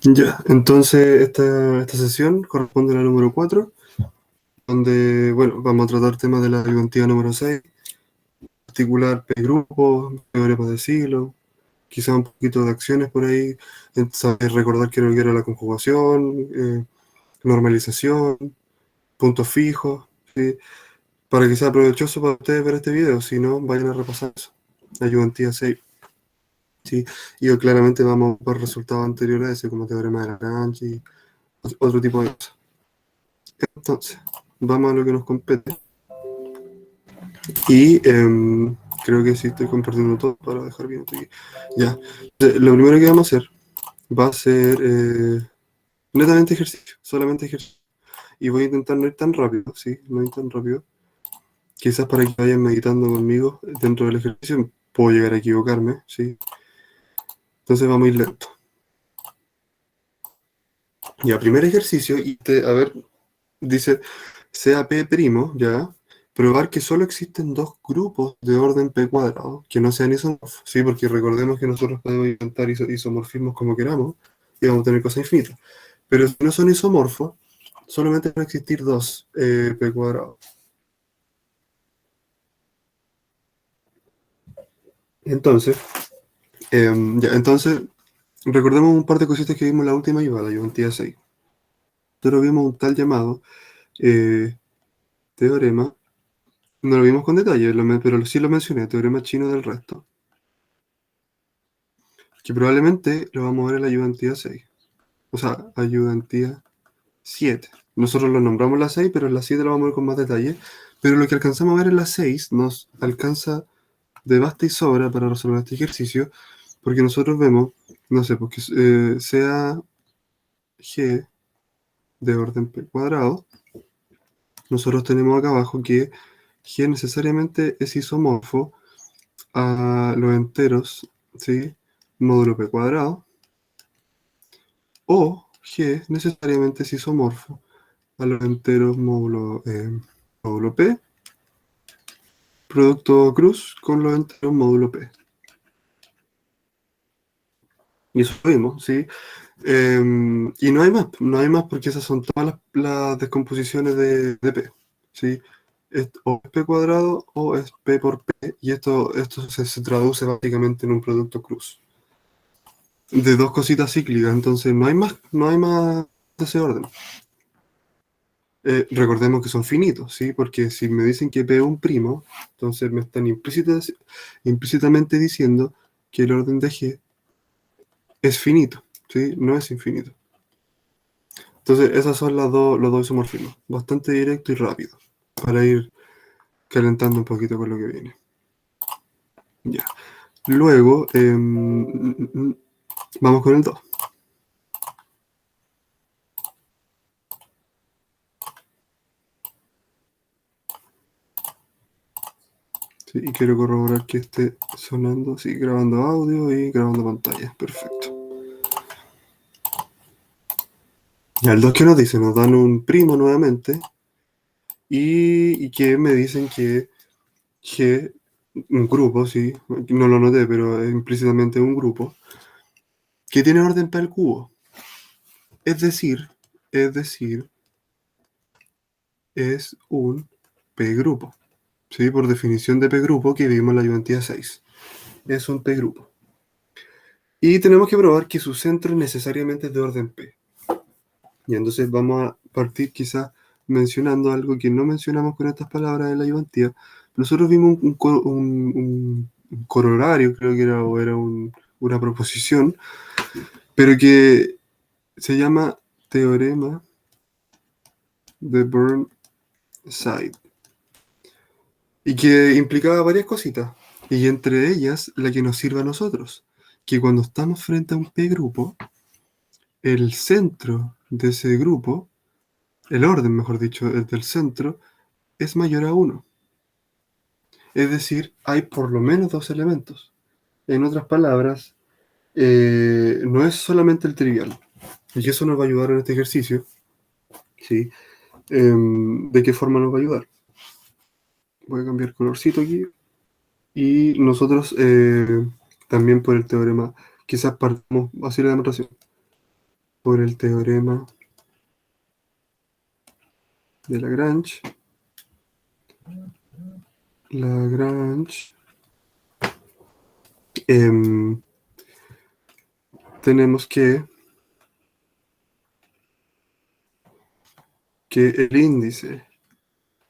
Ya, entonces esta sesión corresponde a la número 4, donde, bueno, vamos a tratar temas de la ayudantiva número 6, articular P-grupos, teoremas de siglo, quizá un poquito de acciones por ahí, recordar qué era la conjugación, normalización, puntos fijos, ¿sí? Para que sea provechoso para ustedes ver este video, si no, vayan a repasar eso, ayudantía 6. Sí, y claramente vamos a ver resultados anteriores a ese, como teorema de Lagrange y otro tipo de cosas. Entonces, vamos a lo que nos compete. Y creo que sí estoy compartiendo todo para dejar bien esto aquí. Ya, lo primero que vamos a hacer va a ser netamente ejercicio, solamente ejercicio. Y voy a intentar no ir tan rápido, ¿sí? No ir tan rápido. Quizás para que vayan meditando conmigo dentro del ejercicio, puedo llegar a equivocarme, ¿sí? Entonces vamos a ir lento. Ya, primer ejercicio, y a ver, dice sea P', ya, probar que solo existen dos grupos de orden P cuadrado que no sean isomorfos, ¿sí? Porque recordemos que nosotros podemos inventar isomorfismos como queramos y vamos a tener cosas infinitas. Pero si no son isomorfos, solamente van a existir dos P cuadrado. Entonces, entonces, recordemos un par de cositas que vimos en la última ayuda, la ayudantía 6. Nosotros vimos un tal llamado teorema. No lo vimos con detalle, pero sí lo mencioné, teorema chino del resto. Que probablemente lo vamos a ver en la ayudantía 6. O sea, ayudantía 7. Nosotros lo nombramos la 6, pero en la 7 lo vamos a ver con más detalle. Pero lo que alcanzamos a ver en la 6 nos alcanza de basta y sobra para resolver este ejercicio, porque nosotros vemos, no sé, porque sea G de orden P cuadrado, nosotros tenemos acá abajo que G necesariamente es isomorfo a los enteros, ¿sí? Módulo P cuadrado, o G necesariamente es isomorfo a los enteros módulo P, producto cruz con los enteros módulo P. Y eso lo vimos, ¿sí? Y no hay más porque esas son todas las descomposiciones de P, ¿sí? O es P cuadrado o es P por P, y esto se traduce básicamente en un producto cruz de dos cositas cíclicas, entonces no hay más de ese orden. Recordemos que son finitos, ¿sí? Porque si me dicen que P es un primo, entonces me están implícitamente diciendo que el orden de G es finito, ¿sí? No es infinito. Entonces, esas son los dos isomorfismos. Bastante directo y rápido, para ir calentando un poquito con lo que viene. Ya. Luego, vamos con el 2. Sí, y quiero corroborar que esté sonando, sí, grabando audio y grabando pantalla. Perfecto. Ya, el 2 que nos dice, nos dan un primo nuevamente y que me dicen que G, un grupo, sí, no lo noté, pero es implícitamente un grupo, que tiene orden P al cubo. Es decir, es un P grupo, ¿sí? Por definición de P grupo que vimos en la ayudantía 6. Es un P grupo. Y tenemos que probar que su centro necesariamente es de orden P. Y entonces vamos a partir quizás mencionando algo que no mencionamos con estas palabras de la ayudantía. Nosotros vimos un corolario, creo que era, o era una proposición, pero que se llama teorema de Burnside. Y que implicaba varias cositas. Y entre ellas, la que nos sirve a nosotros. Que cuando estamos frente a un P grupo, el centro de ese grupo, el orden, mejor dicho, del centro, es mayor a 1. Es decir, hay por lo menos dos elementos. En otras palabras, no es solamente el trivial. Y eso nos va a ayudar en este ejercicio. ¿Sí? ¿De qué forma nos va a ayudar? Voy a cambiar colorcito aquí. Y nosotros también por el teorema Quizás partamos así la demostración. Por el teorema de Lagrange. Tenemos que el índice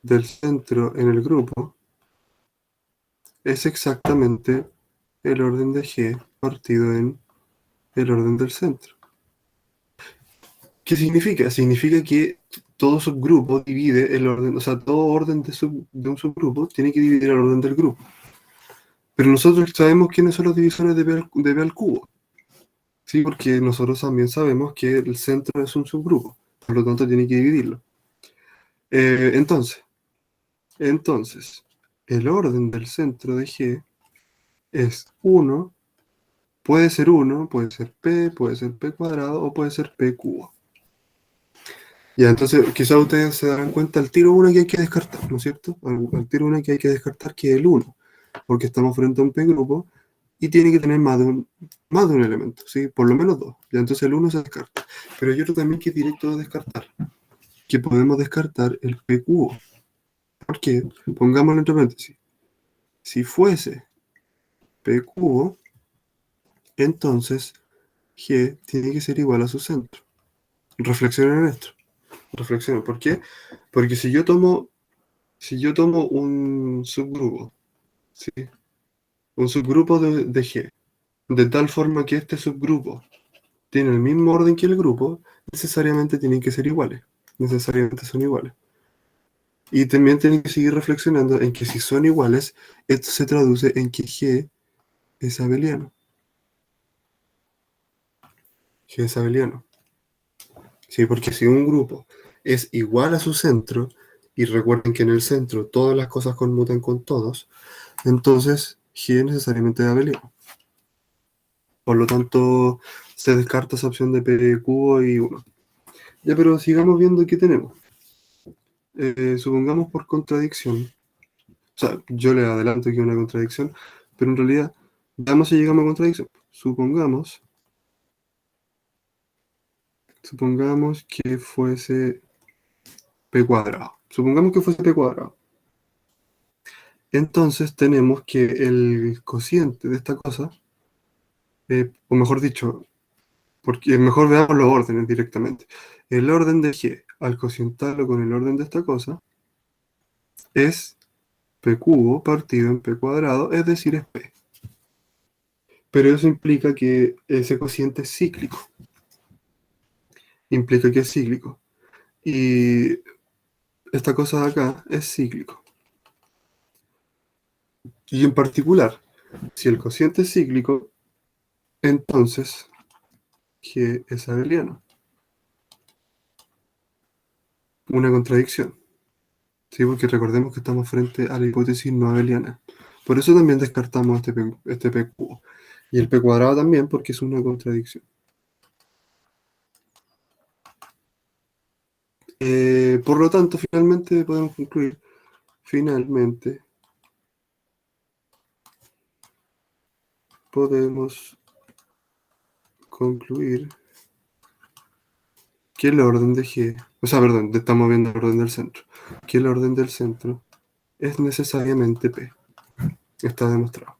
del centro en el grupo es exactamente el orden de G partido en el orden del centro. ¿Qué significa? Significa que todo subgrupo divide el orden, o sea, todo orden de un subgrupo tiene que dividir el orden del grupo. Pero nosotros sabemos quiénes son los divisores de B al cubo. Sí, porque nosotros también sabemos que el centro es un subgrupo, por lo tanto tiene que dividirlo. Entonces, el orden del centro de G es 1, puede ser P, puede ser P cuadrado o puede ser P cubo. Ya, entonces quizás ustedes se darán cuenta al tiro 1 que hay que descartar, ¿no es cierto? Al tiro 1 que hay que descartar que es el 1, porque estamos frente a un P grupo y tiene que tener más de un elemento, ¿sí? Por lo menos 2. Ya, entonces el 1 se descarta. Pero hay otro también que es directo de descartar, que podemos descartar el P cubo. ¿Por qué? Pongámoslo entre paréntesis. Si fuese P cubo, entonces G tiene que ser igual a su centro. Reflexionen en esto. Reflexionen. ¿Por qué? Porque si yo tomo un subgrupo, ¿sí? Un subgrupo de G, de tal forma que este subgrupo tiene el mismo orden que el grupo, necesariamente tienen que ser iguales. Necesariamente son iguales. Y también tienen que seguir reflexionando en que si son iguales, esto se traduce en que G es abeliano. G es abeliano. Sí, porque si un grupo es igual a su centro, y recuerden que en el centro todas las cosas conmutan con todos, entonces G necesariamente es abeliano. Por lo tanto, se descarta esa opción de P cubo y 1. Ya, pero sigamos viendo qué tenemos. Supongamos por contradicción, o sea, yo le adelanto que es una contradicción, pero en realidad, veamos si llegamos a contradicción. Supongamos que fuese P cuadrado. Supongamos que fuese P cuadrado. Entonces tenemos que el cociente de esta cosa, o mejor dicho, porque mejor veamos los órdenes directamente. El orden de G, al cocientarlo con el orden de esta cosa, es P cubo partido en P cuadrado, es decir, es P. Pero eso implica que ese cociente es cíclico. Implica que es cíclico. Y esta cosa de acá es cíclico. Y en particular, si el cociente es cíclico, entonces G es abeliano. Una contradicción. ¿Sí? Porque recordemos que estamos frente a la hipótesis no abeliana. Por eso también descartamos este P cubo. Y el P cuadrado también, porque es una contradicción. Por lo tanto, finalmente podemos concluir que el orden de G, o sea, perdón, estamos viendo el orden del centro, que el orden del centro es necesariamente P. Está demostrado.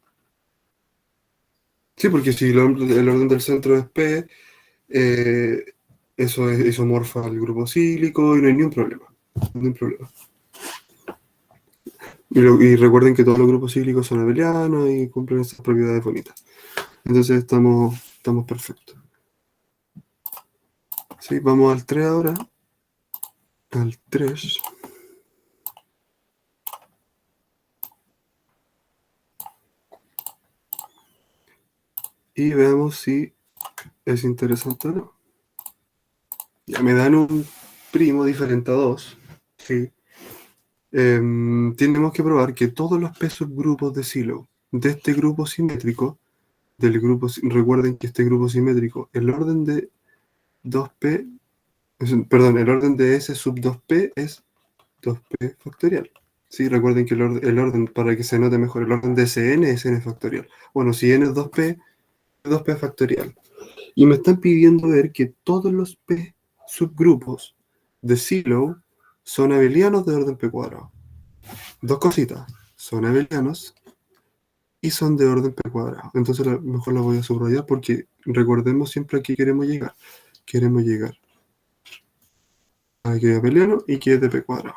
Sí, porque si el orden del centro es P, eso es isomorfa al grupo cíclico y no hay ni un problema. Ningún problema. Y recuerden que todos los grupos cíclicos son abelianos y cumplen esas propiedades bonitas. Entonces estamos perfectos. Sí, vamos al 3 ahora. Al 3. Y veamos si es interesante o no. Ya me dan un primo diferente a 2. Sí. Tenemos que probar que todos los P subgrupos de Silo de este grupo simétrico, recuerden que este grupo simétrico, el orden de 2P, el orden de S sub 2P es 2P factorial. Sí, recuerden que el orden, para que se note mejor, el orden de Sn es n factorial. Bueno, si n es 2P, 2p factorial. Y me están pidiendo ver que todos los p subgrupos de Zillow son abelianos de orden p cuadrado. Dos cositas, son abelianos y son de orden p cuadrado. Entonces mejor la voy a subrayar porque recordemos siempre a qué queremos llegar. Queremos llegar a que es abeliano y que es de p cuadrado.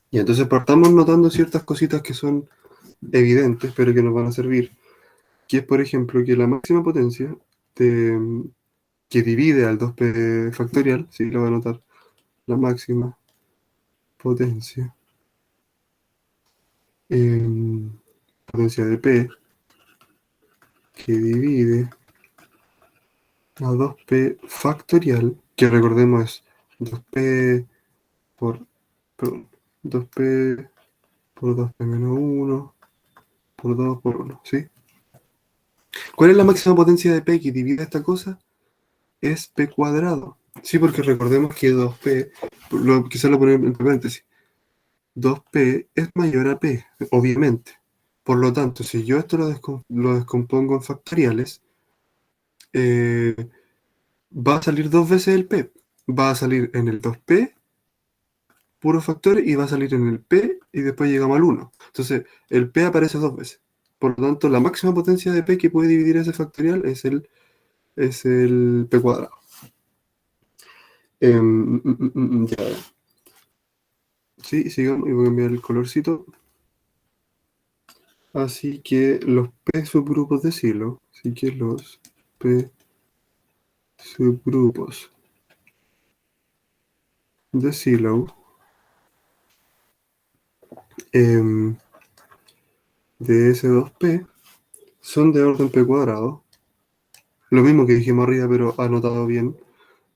Y entonces partamos notando ciertas cositas que son evidentes, pero que nos van a servir. Que es, por ejemplo, que la máxima potencia que divide al 2p factorial, sí, lo voy a anotar, la máxima potencia, potencia de p, que divide a 2p factorial, que recordemos es 2p por, perdón, 2p por 2p menos 1 por 2 por 1, ¿sí? ¿Cuál es la máxima potencia de p que divide esta cosa? Es p cuadrado. Sí, porque recordemos que 2p, quizás lo ponemos en paréntesis, 2p es mayor a p, obviamente. Por lo tanto, si yo esto lo descompongo en factoriales, va a salir dos veces el p. Va a salir en el 2p, puro factor, y va a salir en el p, y después llegamos al 1. Entonces, el p aparece dos veces. Por lo tanto, la máxima potencia de p que puede dividir ese factorial es el p cuadrado. Ya. Sí, sigamos, y voy a cambiar el colorcito. Así que los p subgrupos de Zillow, así que los p subgrupos de Zillow de S2P son de orden p cuadrado. Lo mismo que dijimos arriba, pero anotado bien.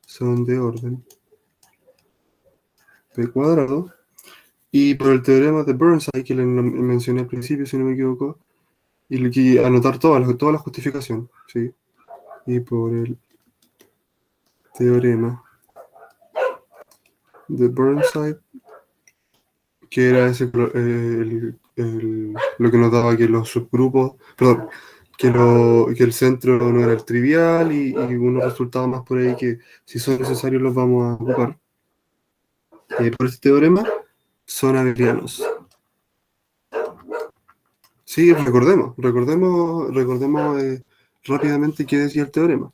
Son de orden p cuadrado. Y por el teorema de Burnside, que le mencioné al principio, si no me equivoco, y le quiero anotar toda la justificación, ¿sí? Y por el teorema de Burnside, que era ese, lo que nos daba que los subgrupos, perdón, que el centro no era el trivial y unos resultados más por ahí que si son necesarios los vamos a ocupar. Por este teorema son abelianos. Sí, recordemos rápidamente qué decía el teorema.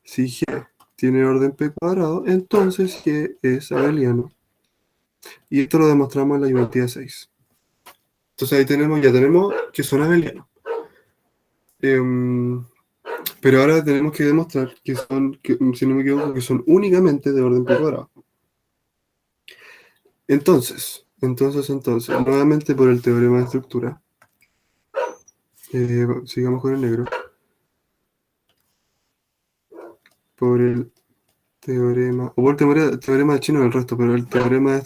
Si G tiene orden p cuadrado, entonces G es abeliano. Y esto lo demostramos en la ayudantía 6. Entonces ahí ya tenemos que son abelianos. Pero ahora tenemos que demostrar que si no me equivoco, que son únicamente de orden p cuadrado. Entonces, nuevamente por el teorema de estructura, sigamos con el negro, por el teorema, o por el teorema de chino del resto, pero el teorema de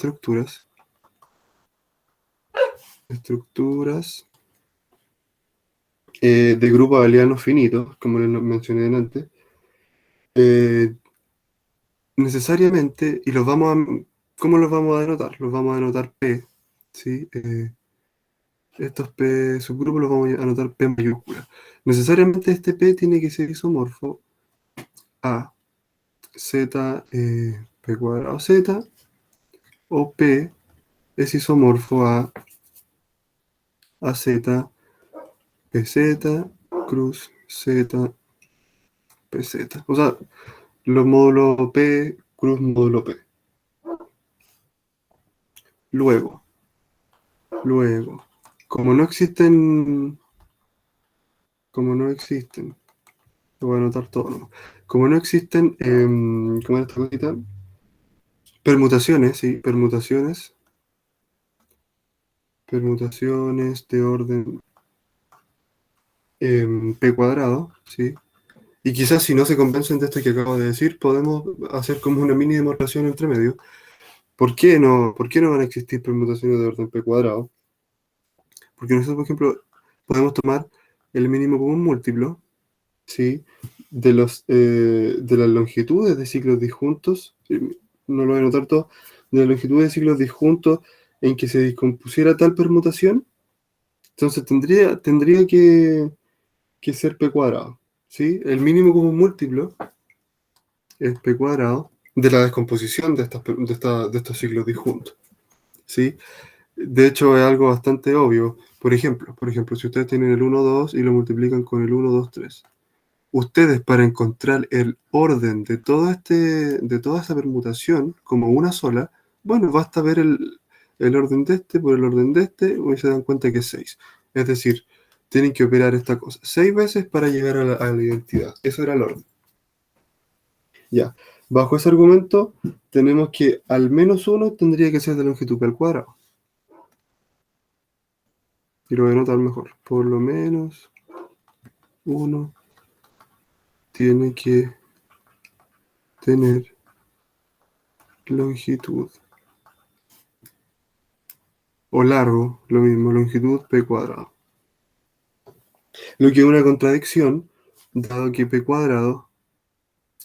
estructuras de grupos abelianos finitos, como les mencioné antes, necesariamente, y ¿cómo los vamos a denotar? Los vamos a denotar P, ¿sí? Estos P subgrupos los vamos a anotar P mayúscula. Necesariamente este P tiene que ser isomorfo a Z P cuadrado Z, o P es isomorfo a Z PZ cruz Z PZ. O sea, los módulos P cruz módulo P. Luego, como no existen, lo voy a anotar todo, ¿no? Como no existen, ¿cómo es esta cosita? Permutaciones, sí, permutaciones de orden p cuadrado, ¿sí? Y quizás si no se convencen de esto que acabo de decir, podemos hacer como una mini demostración entre medio. ¿Por qué no van a existir permutaciones de orden p cuadrado? Porque nosotros, por ejemplo, podemos tomar el mínimo común múltiplo, ¿sí? De las longitudes de ciclos disjuntos, no lo voy a anotar todo, de las longitudes de ciclos disjuntos en que se descompusiera tal permutación. Entonces tendría que que ser p cuadrado. ¿Sí? El mínimo común múltiplo es p cuadrado de la descomposición de estos ciclos disjuntos. ¿Sí? De hecho, es algo bastante obvio. Por ejemplo, si ustedes tienen el 1, 2 y lo multiplican con el 1, 2, 3. Ustedes, para encontrar el orden de toda esa permutación como una sola, bueno, basta ver el orden de este por el orden de este y se dan cuenta que es 6. Es decir, tienen que operar esta cosa 6 veces para llegar a la identidad. Eso era el orden. Ya. Bajo ese argumento, tenemos que al menos uno tendría que ser de longitud p al cuadrado. Y lo voy a anotar mejor. Por lo menos uno tiene que tener longitud o largo, lo mismo, longitud p cuadrado. Lo que es una contradicción, dado que p cuadrado,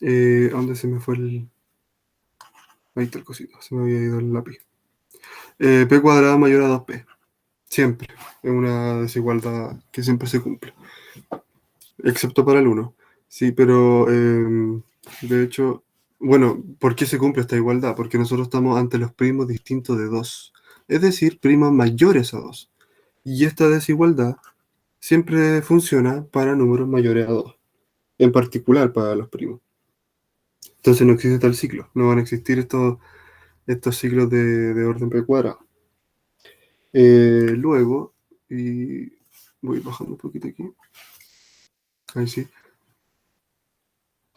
¿dónde se me fue el...? Ahí está el cosito, se me había ido el lápiz. P cuadrado mayor a 2p, siempre. Es una desigualdad que siempre se cumple, excepto para el 1. Sí, pero de hecho, bueno, ¿por qué se cumple esta igualdad? Porque nosotros estamos ante los primos distintos de 2, es decir, primos mayores a 2. Y esta desigualdad siempre funciona para números mayores a 2, en particular para los primos. Entonces no existe tal ciclo, no van a existir estos ciclos de orden p cuadrado. Luego, y voy bajando un poquito aquí, ahí sí.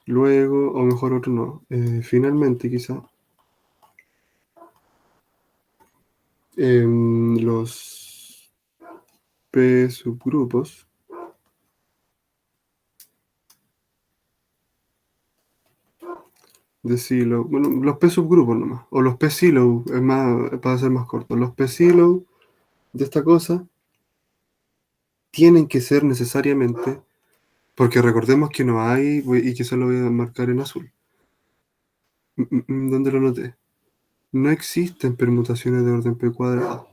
Luego, o mejor otro no, finalmente quizá, los p subgrupos de silo, bueno, los p subgrupos nomás, o los p silo, es más, para ser más corto, los p silo de esta cosa tienen que ser necesariamente, porque recordemos que no hay, y quizá lo voy a marcar en azul. ¿Dónde lo noté? No existen permutaciones de orden p cuadrado.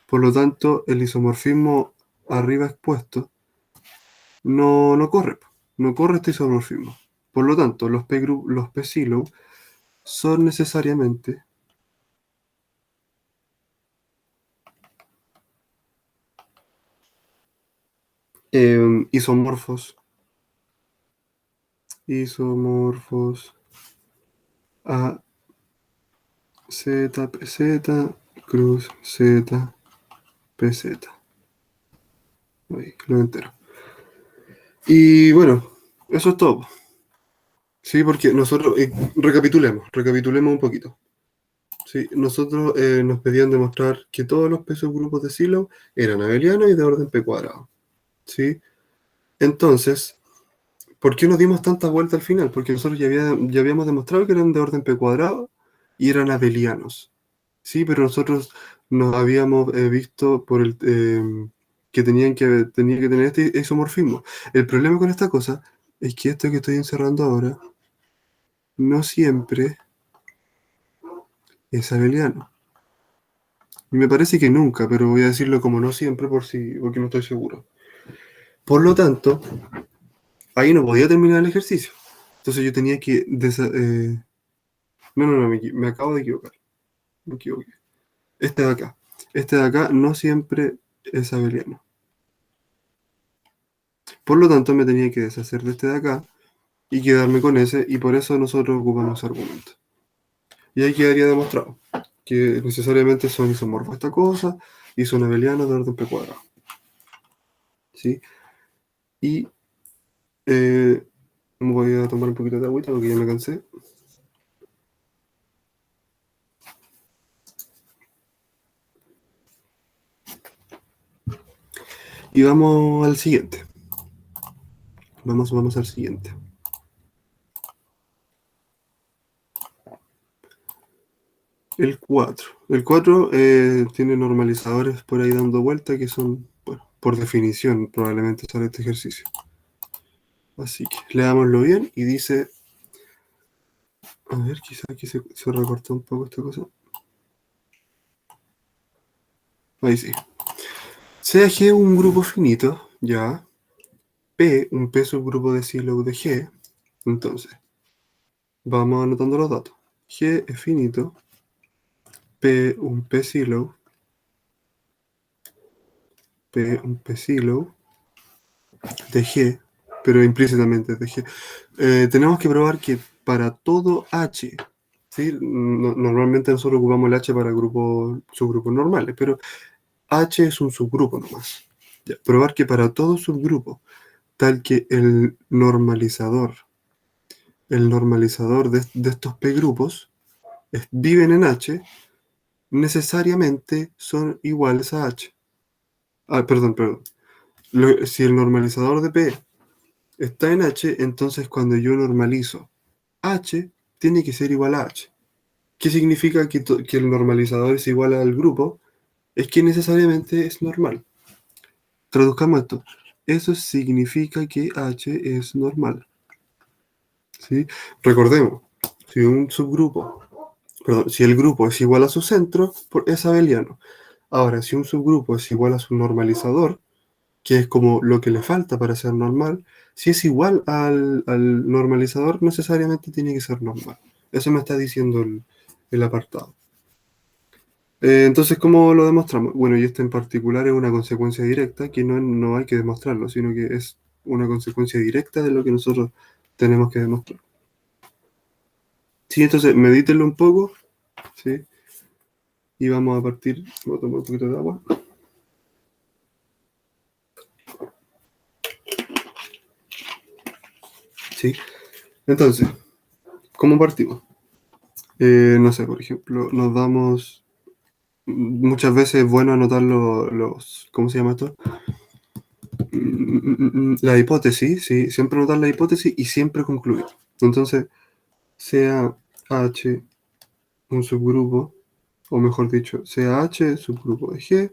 Por lo tanto, el isomorfismo arriba expuesto no corre. No corre este isomorfismo. Por lo tanto, los p silo son necesariamente isomorfos a z, pz, cruz, z, pz. Ahí, lo entero. Y bueno, eso es todo. Sí, porque nosotros, recapitulemos un poquito. Sí, nosotros nos pedían demostrar que todos los p subgrupos de Silo eran abelianos y de orden p cuadrado. ¿Sí? Entonces, ¿por qué nos dimos tanta vuelta al final? Porque nosotros ya habíamos demostrado que eran de orden p cuadrado y eran abelianos. Sí, pero nosotros nos habíamos visto por que tenía que tener este isomorfismo. El problema con esta cosa es que esto que estoy encerrando ahora no siempre es abeliano. Y me parece que nunca, pero voy a decirlo como no siempre porque no estoy seguro. Por lo tanto, ahí no podía terminar el ejercicio. Entonces yo tenía que... no, me acabo de equivocar. Me equivoqué. Este de acá. Este de acá no siempre es abeliano. Por lo tanto, me tenía que deshacer de este de acá y quedarme con ese, y por eso nosotros ocupamos argumento. Y ahí quedaría demostrado que necesariamente son isomorfos esta cosa y son abelianos de orden p cuadrado. ¿Sí? Y voy a tomar un poquito de agüita porque ya me cansé. Y vamos al siguiente. Vamos al siguiente. El 4. El 4 tiene normalizadores por ahí dando vuelta que son, bueno, por definición probablemente sale este ejercicio. Así que leámoslo bien y dice... A ver, quizá aquí se recortó un poco esta cosa. Ahí sí. Sea G un grupo finito, ya, P, un P subgrupo de Sylow de G. Entonces, vamos anotando los datos. G es finito, P, un P Sylow, P, un P Sylow de G, pero implícitamente de G. Tenemos que probar que para todo H, ¿sí? Normalmente nosotros ocupamos el H para subgrupos normales, pero H es un subgrupo nomás. Ya, probar que para todo subgrupo, tal que el normalizador de estos P grupos viven en H, necesariamente son iguales a H. Ah, perdón. Si el normalizador de P está en H, entonces cuando yo normalizo H, tiene que ser igual a H. ¿Qué significa que el normalizador es igual al grupo? Es que necesariamente es normal. Traduzcamos esto. Eso significa que H es normal. ¿Sí? Recordemos, si un subgrupo, perdón, si el grupo es igual a su centro, es abeliano. Ahora, si un subgrupo es igual a su normalizador, que es como lo que le falta para ser normal, si es igual al normalizador, necesariamente tiene que ser normal. Eso me está diciendo el apartado. Entonces, ¿cómo lo demostramos? Bueno, y esto en particular es una consecuencia directa que no hay que demostrarlo, sino que es una consecuencia directa de lo que nosotros tenemos que demostrar. Sí, entonces medítenlo un poco, ¿sí? Y vamos a partir, voy a tomar un poquito de agua. ¿Sí? Entonces, ¿cómo partimos? No sé, por ejemplo, nos damos, muchas veces es bueno anotar ¿cómo se llama esto? La hipótesis, ¿sí? Siempre anotar la hipótesis y siempre concluir. Entonces, sea H un subgrupo, o mejor dicho, sea H subgrupo de G,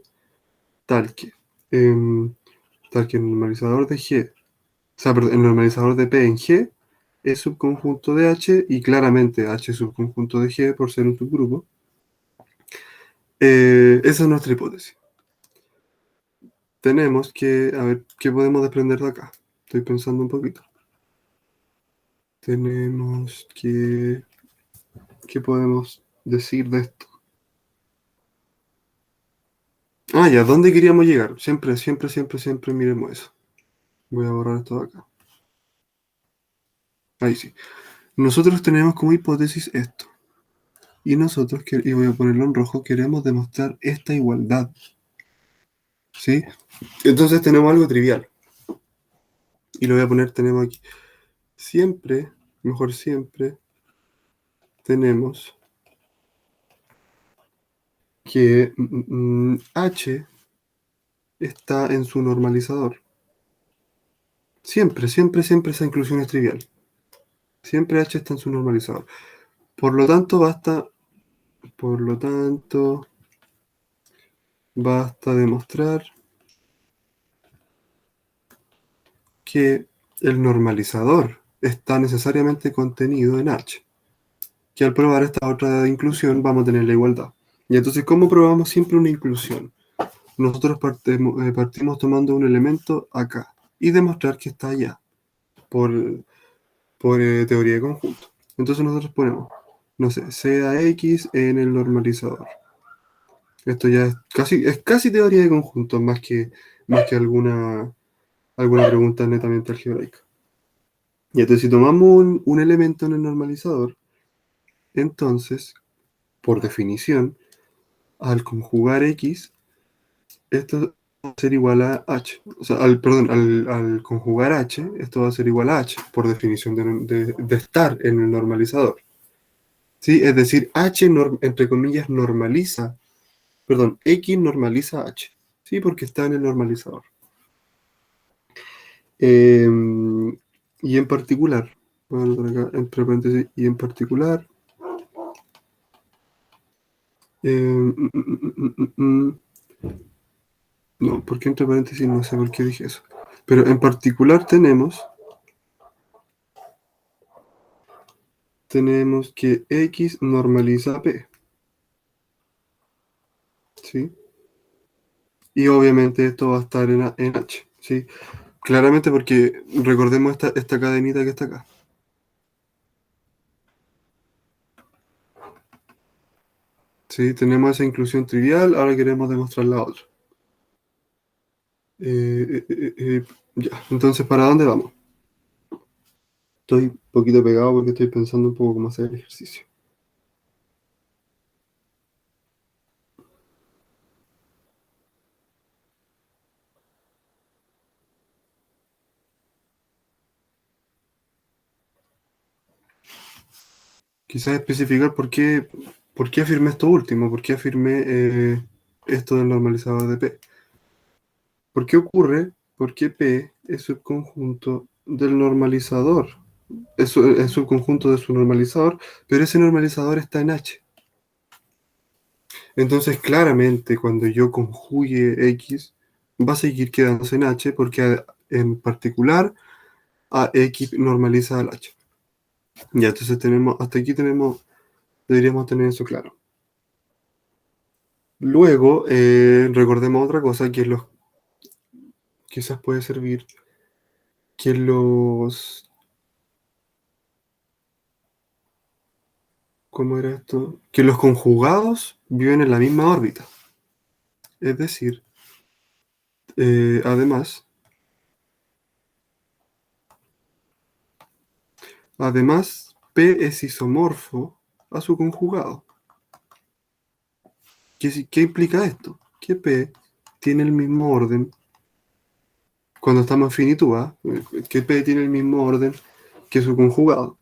tal que, em, tal que el normalizador de G, o sea, perdón, el normalizador de P en G es subconjunto de H y claramente H es subconjunto de G por ser un subgrupo. Esa es nuestra hipótesis. Tenemos que, a ver, ¿qué podemos desprender de acá? Estoy pensando un poquito. Tenemos que, ¿qué podemos decir de esto? Ah, ya, ¿dónde queríamos llegar? Siempre miremos eso. Voy a borrar esto de acá. Ahí sí. Nosotros tenemos como hipótesis esto. Y nosotros, y voy a ponerlo en rojo, queremos demostrar esta igualdad. ¿Sí? Entonces tenemos algo trivial. Y lo voy a poner, tenemos aquí. Siempre, mejor siempre, tenemos que H está en su normalizador. Siempre esa inclusión es trivial. Siempre H está en su normalizador. Por lo tanto, basta demostrar que el normalizador está necesariamente contenido en H. Que al probar esta otra inclusión vamos a tener la igualdad. Y entonces, ¿cómo probamos siempre una inclusión? Nosotros partimos tomando un elemento acá y demostrar que está allá por teoría de conjunto. Entonces nosotros ponemos, no sé, sea X en el normalizador. Esto ya es casi teoría de conjunto, más que alguna pregunta netamente algebraica. Y entonces si tomamos un elemento en el normalizador, entonces, por definición, al conjugar X, esto va a ser igual a H. O sea, perdón, al conjugar H, esto va a ser igual a H, por definición de estar en el normalizador. ¿Sí? Es decir, H, entre comillas, normaliza, perdón, X normaliza H. Sí, porque está en el normalizador. Y en particular, voy a anotar acá entre paréntesis, y en particular, no, ¿por qué entre paréntesis? No sé por qué dije eso. Pero en particular tenemos que X normaliza P. ¿Sí? Y obviamente esto va a estar en H. ¿Sí? Claramente porque recordemos esta cadenita que está acá. Sí, tenemos esa inclusión trivial, ahora queremos demostrar la otra. Ya, entonces, ¿para dónde vamos? Estoy un poquito pegado porque estoy pensando un poco cómo hacer el ejercicio. Quizás especificar por qué afirmé esto último, por qué afirmé esto del normalizador de P. ¿Por qué ocurre? Porque P es subconjunto del normalizador. Es subconjunto de su normalizador, pero ese normalizador está en H. Entonces, claramente, cuando yo conjugue X, va a seguir quedándose en H porque en particular a X normaliza al H. Ya, entonces hasta aquí deberíamos tener eso claro. Luego, recordemos otra cosa que quizás puede servir, que ¿cómo era esto? Que los conjugados viven en la misma órbita. Es decir, además, P es isomorfo a su conjugado. ¿Qué implica esto? Que P tiene el mismo orden cuando estamos en finitud, ¿ah? Que P tiene el mismo orden que su conjugado.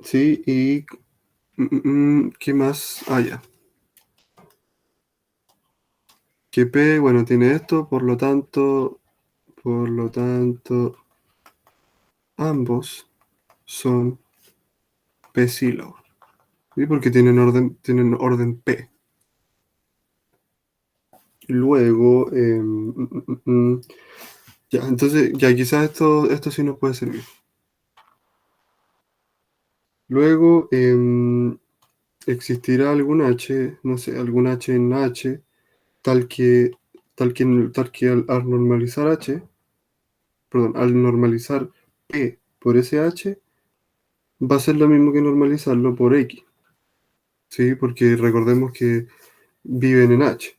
¿Sí? Y ¿qué más? Ah, ya. Que P, bueno, tiene esto, por lo tanto, ambos son P sílabos. ¿Sí? Porque tienen orden P. Luego, ya, entonces, ya quizás esto sí nos puede servir. Luego, existirá algún H, no sé, algún H en H, tal que, tal que al normalizar H, perdón, al normalizar P por ese H, va a ser lo mismo que normalizarlo por X, ¿sí? Porque recordemos que viven en H.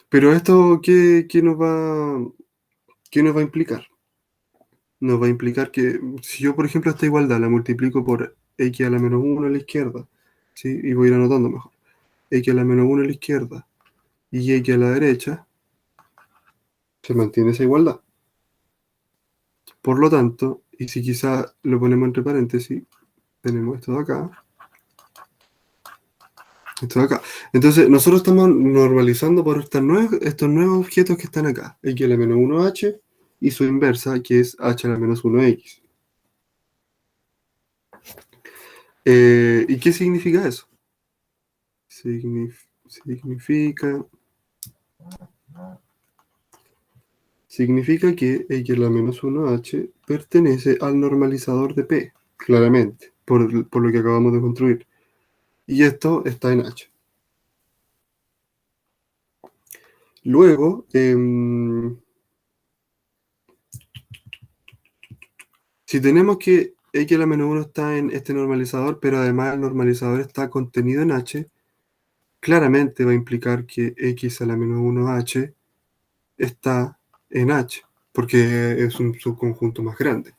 Pero esto, ¿qué nos va a implicar? Nos va a implicar que si yo, por ejemplo, esta igualdad la multiplico por X a la menos 1 a la izquierda, ¿sí? Y voy a ir anotando mejor. X a la menos 1 a la izquierda y X a la derecha, se mantiene esa igualdad. Por lo tanto, y si quizá lo ponemos entre paréntesis, tenemos esto de acá, esto de acá. Entonces, nosotros estamos normalizando por estos nuevos objetos que están acá. X a la menos 1h y su inversa, que es h a la menos 1x. ¿Y qué significa eso? Significa, significa que X a la menos 1h pertenece al normalizador de P, claramente, por lo que acabamos de construir. Y esto está en H. Luego, si tenemos que X a la menos 1 está en este normalizador, pero además el normalizador está contenido en H, claramente va a implicar que X a la menos 1h está en H, porque es un subconjunto más grande,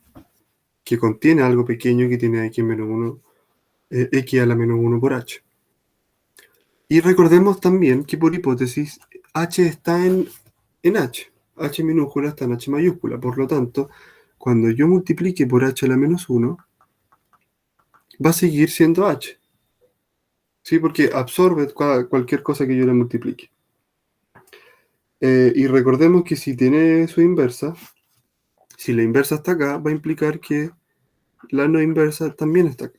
que contiene algo pequeño que tiene X menos 1, X a la menos 1 por H. Y recordemos también que por hipótesis H está en H. H minúscula está en H mayúscula. Por lo tanto, cuando yo multiplique por H a la menos 1, va a seguir siendo H. ¿Sí? Porque absorbe cualquier cosa que yo le multiplique. Y recordemos que si tiene su inversa, si la inversa está acá, va a implicar que la no inversa también está acá.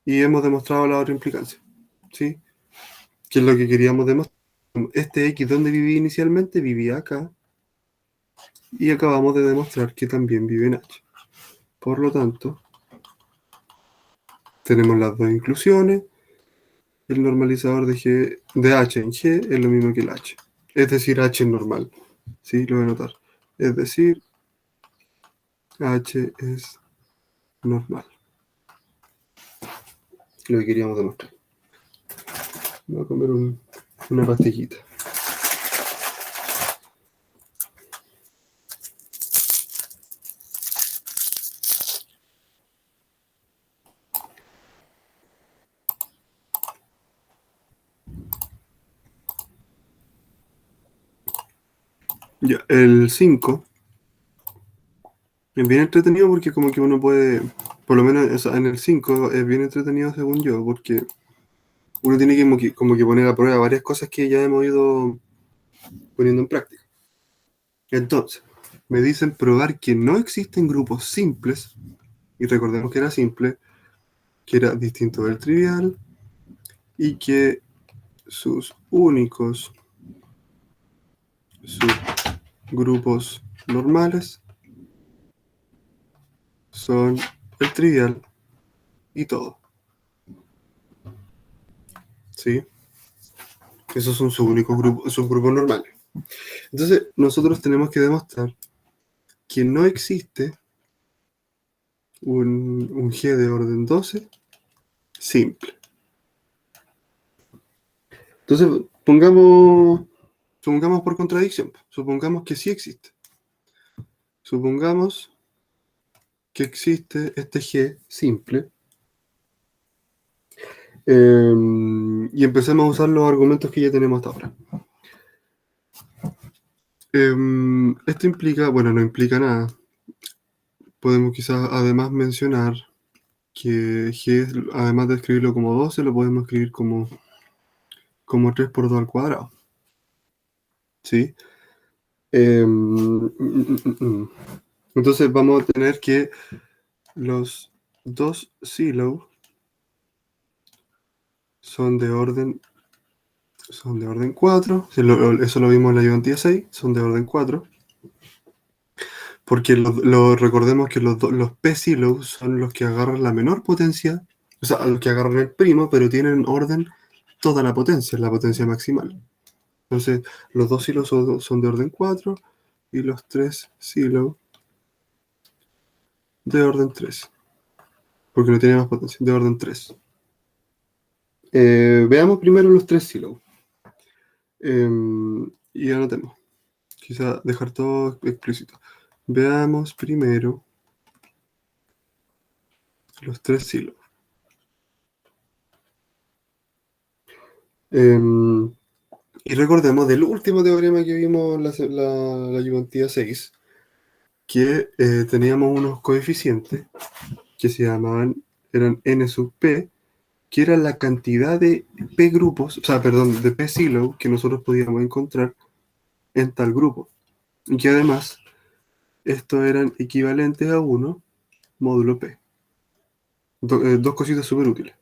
Y hemos demostrado la otra implicancia. ¿Sí? Que es lo que queríamos demostrar. Este X, ¿dónde vivía inicialmente? Vivía acá. Y acabamos de demostrar que también vive en H. Por lo tanto, tenemos las dos inclusiones. el normalizador de G, de H en G es lo mismo que el H. Es decir, H es normal. ¿Sí? Lo voy a anotar. Es decir, H es normal. Lo que queríamos demostrar. Voy a comer una pastillita. Ya, el 5 es bien entretenido porque como que uno puede, por lo menos en el 5 es bien entretenido según yo, porque uno tiene como que poner a prueba varias cosas que ya hemos ido poniendo en práctica. Entonces, me dicen probar que no existen grupos simples, y recordemos que era simple, que era distinto del trivial, y que sus únicos subgrupos normales son el trivial y todo. ¿Sí? Esos son sus únicos subgrupos normales. Entonces, nosotros tenemos que demostrar que no existe un G de orden 12 simple. Entonces, supongamos por contradicción, supongamos que sí existe. Supongamos que existe este G simple y empecemos a usar los argumentos que ya tenemos hasta ahora. Esto implica, bueno, no implica nada. Podemos quizás además mencionar que G, además de escribirlo como 12, lo podemos escribir como 3 por 2 al cuadrado. ¿Sí? Entonces vamos a tener que los dos silos son de orden 4. Eso lo vimos en la ayudantía 6, son de orden 4. Porque recordemos que los p-silos son los que agarran la menor potencia, o sea, los que agarran el primo, pero tienen orden toda la potencia maximal. Entonces, los dos silos son de orden 4 y los tres silos de orden 3, porque no tiene más potencia, de orden 3. Veamos primero los tres silos. Y anotemos. Quizá dejar todo explícito. Veamos primero los tres silos. Y recordemos del último teorema que vimos la ayudantía 6, que teníamos unos coeficientes que se llamaban, eran n sub p, que era la cantidad de p grupos, o sea, perdón, de p silo que nosotros podíamos encontrar en tal grupo. Y que además, estos eran equivalentes a 1 módulo p. Dos cositas súper útiles.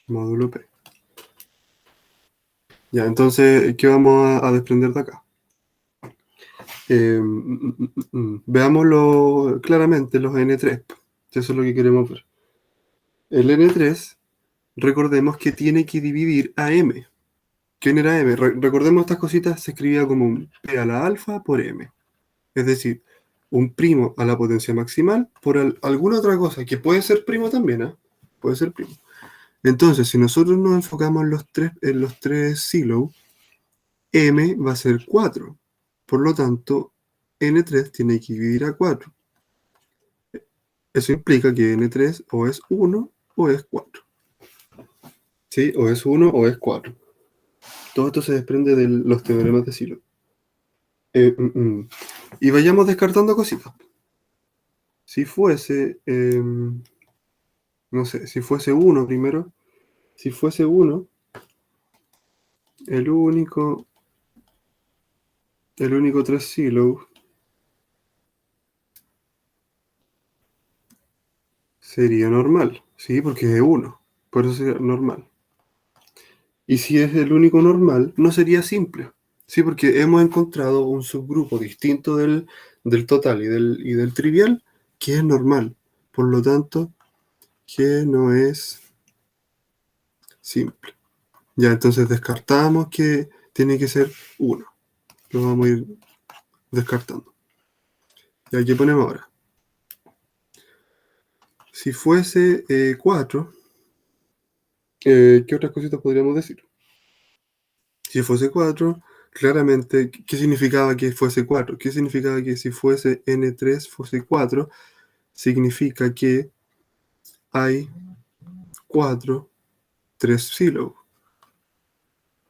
Módulo p. Ya, entonces, ¿qué vamos a desprender de acá? Veámoslo claramente, los N3. Eso es lo que queremos ver. El N3, recordemos que tiene que dividir a M. ¿Quién era M? Recordemos estas cositas, se escribía como un P a la alfa por M. Es decir, un primo a la potencia maximal por alguna otra cosa, que puede ser primo también, ¿eh? Puede ser primo. Entonces, si nosotros nos enfocamos en los tres silos, M va a ser 4. Por lo tanto, N3 tiene que dividir a 4. Eso implica que N3 o es 1 o es 4. ¿Sí? O es 1 o es 4. Todo esto se desprende de los teoremas de Silo. Y vayamos descartando cositas. Si fuese, no sé, si fuese 1 primero, si fuese 1, el único 3 Silo sería normal, ¿sí? Porque es 1, por eso sería normal. Y si es el único normal, no sería simple, ¿sí? Porque hemos encontrado un subgrupo distinto del total y del trivial, que es normal. Por lo tanto, que no es simple. Ya, entonces descartamos que tiene que ser 1. Lo vamos a ir descartando. Y aquí ponemos ahora. Si fuese 4, ¿qué otras cositas podríamos decir? Si fuese 4, claramente, ¿qué significaba que fuese 4? ¿Qué significaba que si fuese n3 fuese 4? Significa que hay 4 3 sílabos,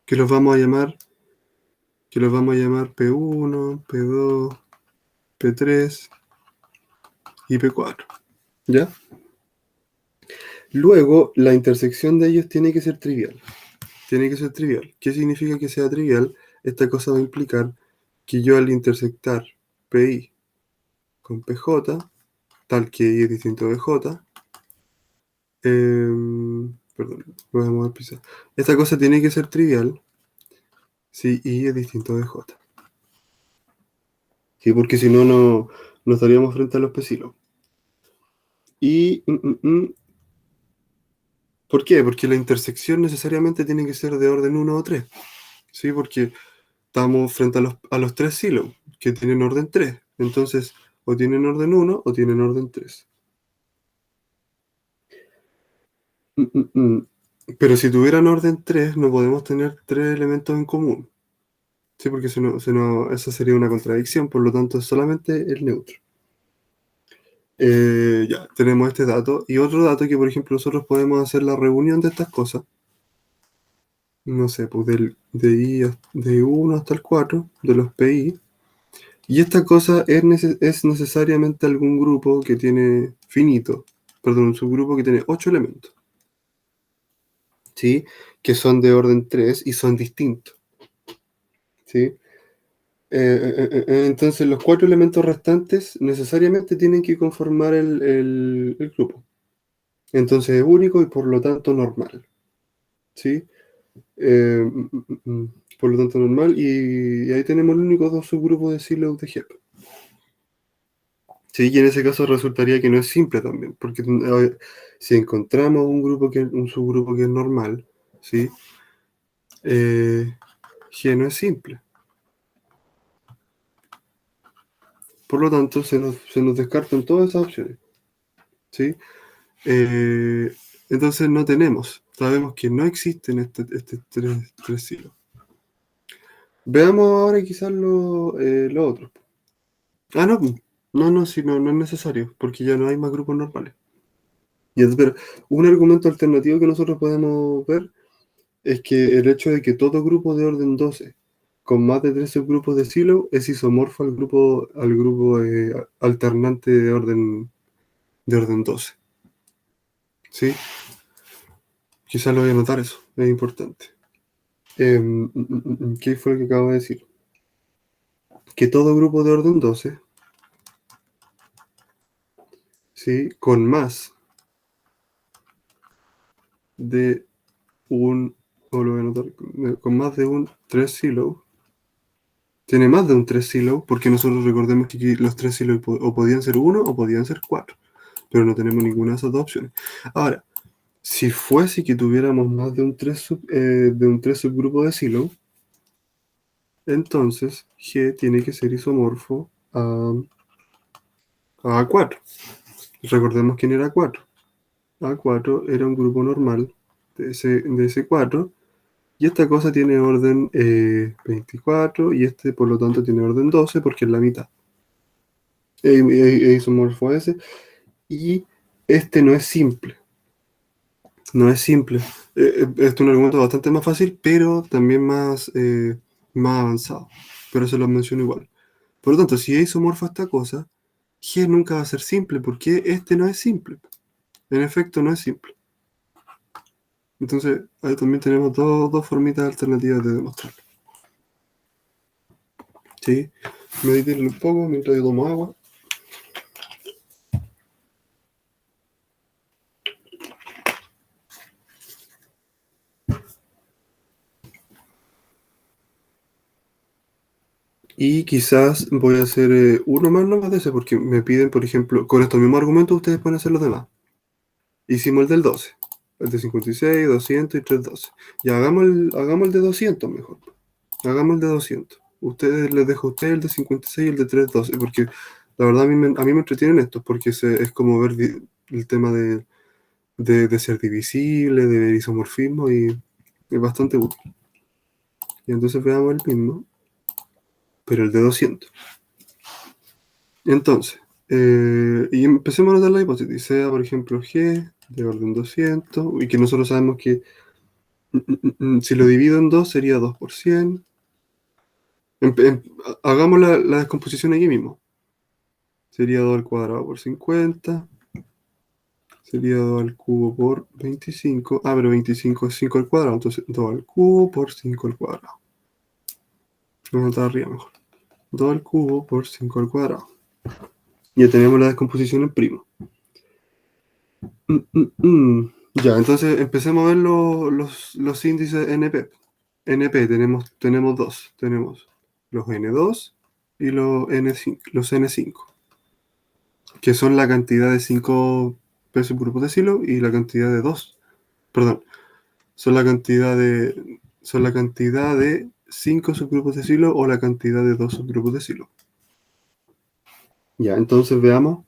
que los vamos a llamar P1, P2, P3 y P4. ¿Ya? Luego, la intersección de ellos tiene que ser trivial. Tiene que ser trivial. ¿Qué significa que sea trivial? Esta cosa va a implicar que yo al intersectar PI con PJ, tal que I es distinto de J, perdón, voy a mover pizarra. Esta cosa tiene que ser trivial si I es distinto de J. ¿Sí? Porque si no, no estaríamos frente a los pesilos. Y, ¿por qué? Porque la intersección necesariamente tiene que ser de orden 1 o 3. ¿Sí? Porque estamos frente a los 3 silos, que tienen orden 3. Entonces, o tienen orden 1 o tienen orden 3. Pero si tuvieran orden 3, no podemos tener 3 elementos en común. Sí, porque esa sería una contradicción, por lo tanto es solamente el neutro. Ya, tenemos este dato. Y otro dato que, por ejemplo, nosotros podemos hacer la reunión de estas cosas. No sé, pues de 1 hasta el 4, de los PI. Y esta cosa es necesariamente algún grupo que tiene finito. Perdón, un subgrupo que tiene 8 elementos. ¿Sí? Que son de orden 3 y son distintos. ¿Sí? Entonces los 4 elementos restantes necesariamente tienen que conformar el grupo. Entonces es único y por lo tanto normal. ¿Sí? Por lo tanto normal. Y ahí tenemos los únicos 2 subgrupos de Sileus de Hep. Sí, y en ese caso resultaría que no es simple también. Porque si encontramos un subgrupo que es normal, ¿sí? G no es simple. Por lo tanto, se nos descartan todas esas opciones. ¿Sí? Entonces no tenemos. Sabemos que no existen estos tres hilos. Veamos ahora quizás lo otro. Ah, no. No, si no es necesario, porque ya no hay más grupos normales. Pero un argumento alternativo que nosotros podemos ver es que el hecho de que todo grupo de orden 12 con más de 3 subgrupos de silo es isomorfo al grupo alternante de orden 12. ¿Sí? Quizás lo voy a notar eso, es importante. ¿Qué fue lo que acabo de decir? Que todo grupo de orden 12, ¿sí? Con más de un, o lo voy a anotar, con más de un 3 silo, tiene más de un 3 silo, porque nosotros recordemos que aquí los 3 silos o podían ser 1 o podían ser 4, pero no tenemos ninguna de esas dos opciones. Ahora, si fuese que tuviéramos más de un 3 subgrupo de silo, entonces G tiene que ser isomorfo a 4. Recordemos quién era 4. A4 era un grupo normal de ese 4, y esta cosa tiene orden 24, y este por lo tanto tiene orden 12 porque es la mitad. Isomorfo S, y este no es simple. No es simple. Es un argumento bastante más fácil, pero también más avanzado. Pero se lo menciono igual. Por lo tanto, si es isomorfo a esta cosa, G nunca va a ser simple, porque este no es simple. En efecto, no es simple. Entonces, ahí también tenemos dos formitas alternativas de demostrarlo. ¿Sí? Mediten un poco mientras yo tomo agua. Y quizás voy a hacer uno más de ese, porque me piden, por ejemplo, con estos mismos argumentos ustedes pueden hacer los demás. Hicimos el del 12. el de 56, 200 y 312. Ya, hagamos el de 200 mejor. Hagamos el de 200. Ustedes les dejo a ustedes el de 56 y el de 312, porque la verdad a mí me entretienen estos, porque es como ver el tema de ser divisible, de ver isomorfismo, y es bastante útil. Y entonces veamos el mismo, pero el de 200. Entonces, y empecemos a notar la hipótesis. Sea, por ejemplo, G de orden 200, y que nosotros sabemos que si lo divido en 2 sería 2 por 100. Hagamos la descomposición aquí mismo. Sería 2 al cuadrado por 50. Sería 2 al cubo por 25. Ah, pero 25 es 5 al cuadrado. Entonces 2 al cubo por 5 al cuadrado. Vamos a anotar arriba mejor. 2 al cubo por 5 al cuadrado. Ya tenemos la descomposición en primo. Ya, entonces empecemos a ver los índices NP. NP tenemos dos. Tenemos los N2 y los N5, que son la cantidad de 5 pesos por grupo de silo y la cantidad de 2. Perdón, son la cantidad de 5 subgrupos de silo o la cantidad de 2 subgrupos de silo. Ya, entonces veamos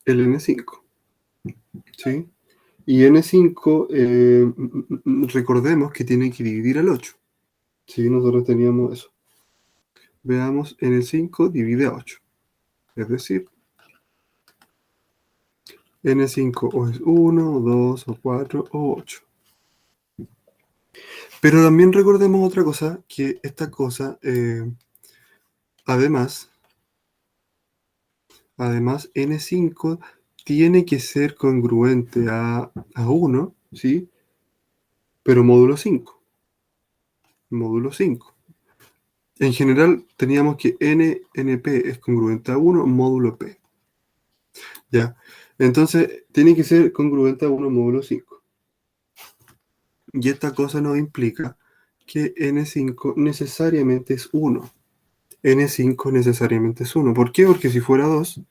el N5. ¿Sí? Y N5, recordemos que tiene que dividir al 8. Sí, nosotros teníamos eso. Veamos, N5 divide a 8. Es decir, N5 o es 1, o 2, o 4, o 8. Pero también recordemos otra cosa, que esta cosa, además, N5 tiene que ser congruente a 1, ¿sí? Pero módulo 5. Módulo 5. En general, teníamos que NP es congruente a 1 módulo P. Ya. Entonces, tiene que ser congruente a 1 módulo 5. Y esta cosa nos implica que N5 necesariamente es 1. N5 necesariamente es 1. ¿Por qué? Porque si fuera 2,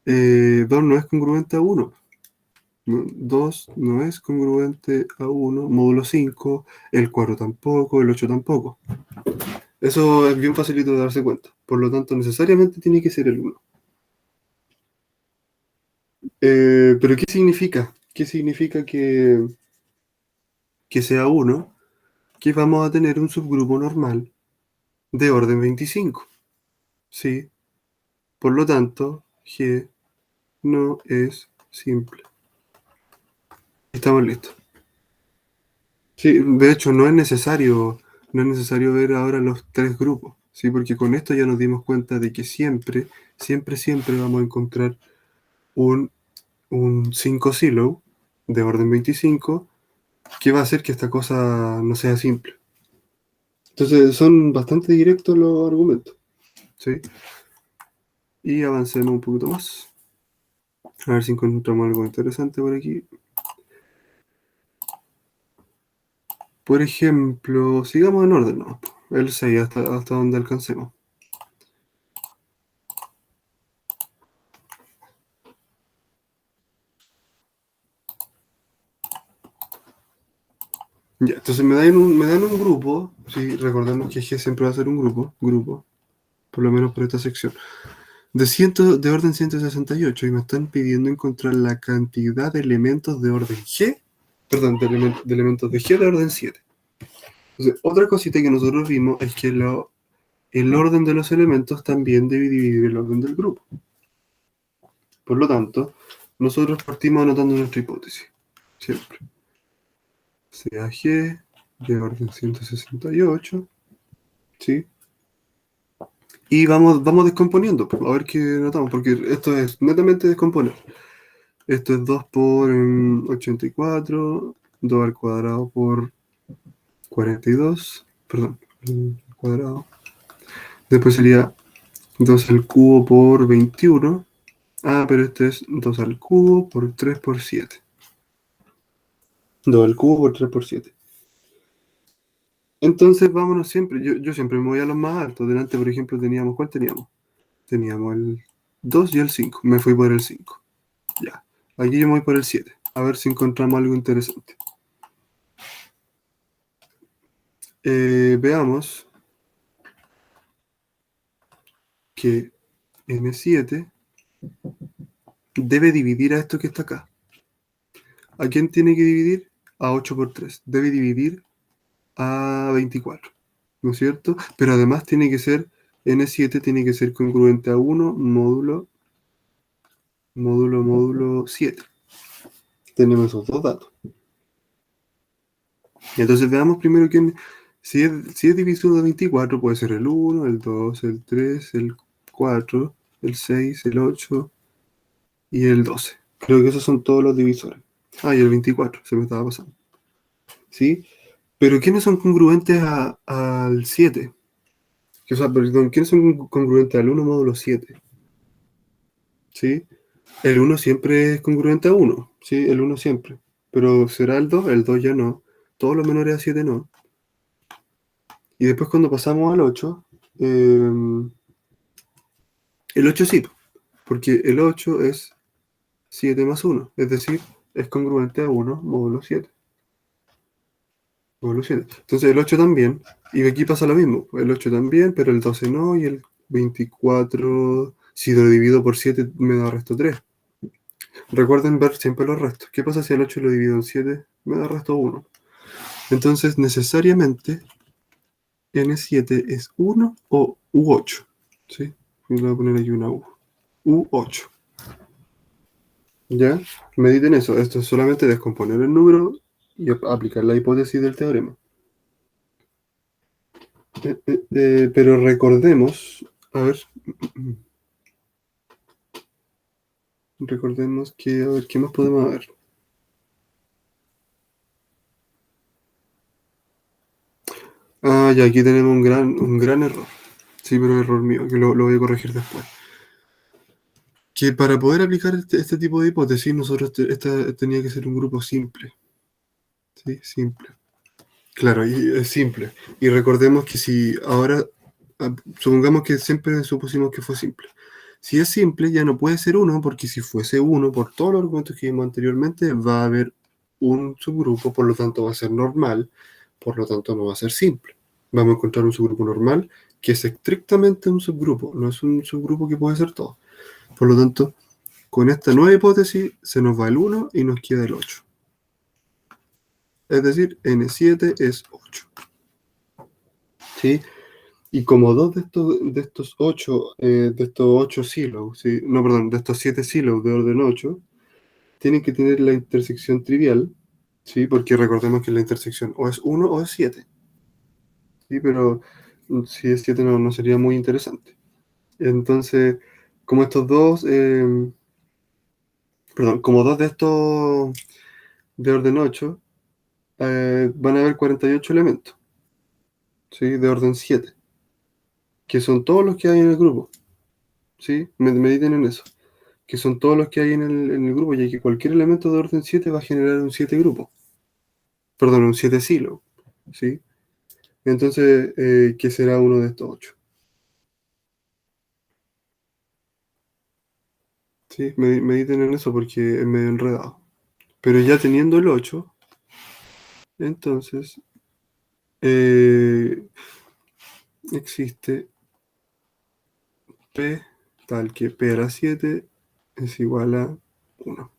2 no es congruente a 1. 2 no es congruente a 1, módulo 5, el 4 tampoco, el 8 tampoco. Eso es bien facilito de darse cuenta. Por lo tanto, necesariamente tiene que ser el 1. ¿Pero qué significa? ¿Qué significa que sea 1? Que vamos a tener un subgrupo normal de orden 25. ¿Sí? Por lo tanto, G no es simple. Estamos listos. Sí, de hecho, no es necesario ver ahora los tres grupos, ¿sí? Porque con esto ya nos dimos cuenta de que siempre, siempre, siempre vamos a encontrar un 5 silo de orden 25 que va a hacer que esta cosa no sea simple. Entonces, son bastante directos los argumentos, ¿sí? Y avancemos un poquito más. A ver si encontramos algo interesante por aquí. Por ejemplo, sigamos en orden, ¿no? El 6 hasta donde alcancemos. Ya, entonces me dan un grupo, sí, recordemos que G siempre va a ser un grupo, por lo menos por esta sección, de orden 168, y me están pidiendo encontrar la cantidad de elementos de orden G, perdón, de elementos de G de orden 7. Entonces, otra cosita que nosotros vimos es que el orden de los elementos también debe dividir el orden del grupo. Por lo tanto, nosotros partimos anotando nuestra hipótesis, siempre. Sea G de orden 168, ¿sí? Y vamos descomponiendo, a ver qué notamos, porque esto es netamente descomponer. Esto es 2 por 84, 2 al cuadrado por 42, perdón, al cuadrado. Después sería 2 al cubo por 21. Ah, pero este es 2 al cubo por 3 por 7. 2 al cubo por 3 por 7. Entonces vámonos siempre, yo siempre me voy a los más altos. Delante, por ejemplo, ¿cuál teníamos? Teníamos el 2 y el 5. Me fui por el 5. Ya. Aquí yo me voy por el 7. A ver si encontramos algo interesante. Veamos que N7 debe dividir a esto que está acá. ¿A quién tiene que dividir? A 8 por 3. Debe dividir a 24. ¿No es cierto? Pero además tiene que ser, N7 tiene que ser congruente a 1 módulo 7. Tenemos esos dos datos. Entonces veamos primero quién, si es división de 24, puede ser el 1, el 2, el 3, el 4, el 6, el 8 y el 12. Creo que esos son todos los divisores. Ah, y el 24, se me estaba pasando. ¿Sí? Pero ¿quiénes son congruentes al 7? O sea, perdón, ¿quiénes son congruentes al 1 módulo 7? ¿Sí? El 1 siempre es congruente a 1, ¿sí? El 1 siempre. Pero ¿será el 2 ya no. Todos los menores a 7 no. Y después cuando pasamos al 8, el 8 sí, porque el 8 es 7 más 1, es decir, es congruente a 1 módulo 7. Módulo 7. Entonces el 8 también, y aquí pasa lo mismo, el 8 también, pero el 12 no, y el 24, si lo divido por 7 me da resto 3. Recuerden ver siempre los restos. ¿Qué pasa si el 8 lo divido en 7? Me da resto 1. Entonces necesariamente N7 es 1 o U8. ¿Sí? Y le voy a poner aquí una U. U8. ¿Ya? Mediten eso. Esto es solamente descomponer el número y aplicar la hipótesis del teorema. Pero recordemos, a ver, recordemos que, a ver, ¿qué más podemos ver? Ah, ya, aquí tenemos un gran error. Sí, pero error mío, que lo voy a corregir después. Que para poder aplicar este tipo de hipótesis, nosotros esta tenía que ser un grupo simple. ¿Sí? Simple. Claro, y es simple. Y recordemos que si ahora, supongamos que siempre supusimos que fue simple. Si es simple, ya no puede ser uno, porque si fuese uno, por todos los argumentos que vimos anteriormente, va a haber un subgrupo, por lo tanto va a ser normal, por lo tanto no va a ser simple. Vamos a encontrar un subgrupo normal que es estrictamente un subgrupo, no es un subgrupo que puede ser todo. Por lo tanto, con esta nueva hipótesis se nos va el 1 y nos queda el 8. Es decir, N7 es 8. ¿Sí? Y como dos de estos 8 silos, ¿sí? No, perdón, de estos 7 silos de orden 8, tienen que tener la intersección trivial, ¿sí? Porque recordemos que la intersección o es 1 o es 7, ¿sí? Pero si es 7 no sería muy interesante. Entonces, como estos dos, perdón, como dos de estos de orden 8, van a haber 48 elementos, ¿sí? De orden 7, que son todos los que hay en el grupo, ¿sí? Mediten en eso. Que son todos los que hay en el grupo, ya que cualquier elemento de orden 7 va a generar un 7 grupo, perdón, un 7 silo, ¿sí? Entonces, ¿qué será uno de estos 8? ¿Sí? Mediten en eso porque es medio enredado. Pero ya teniendo el 8, entonces eh, existe P tal que P a la 7 es igual a 1,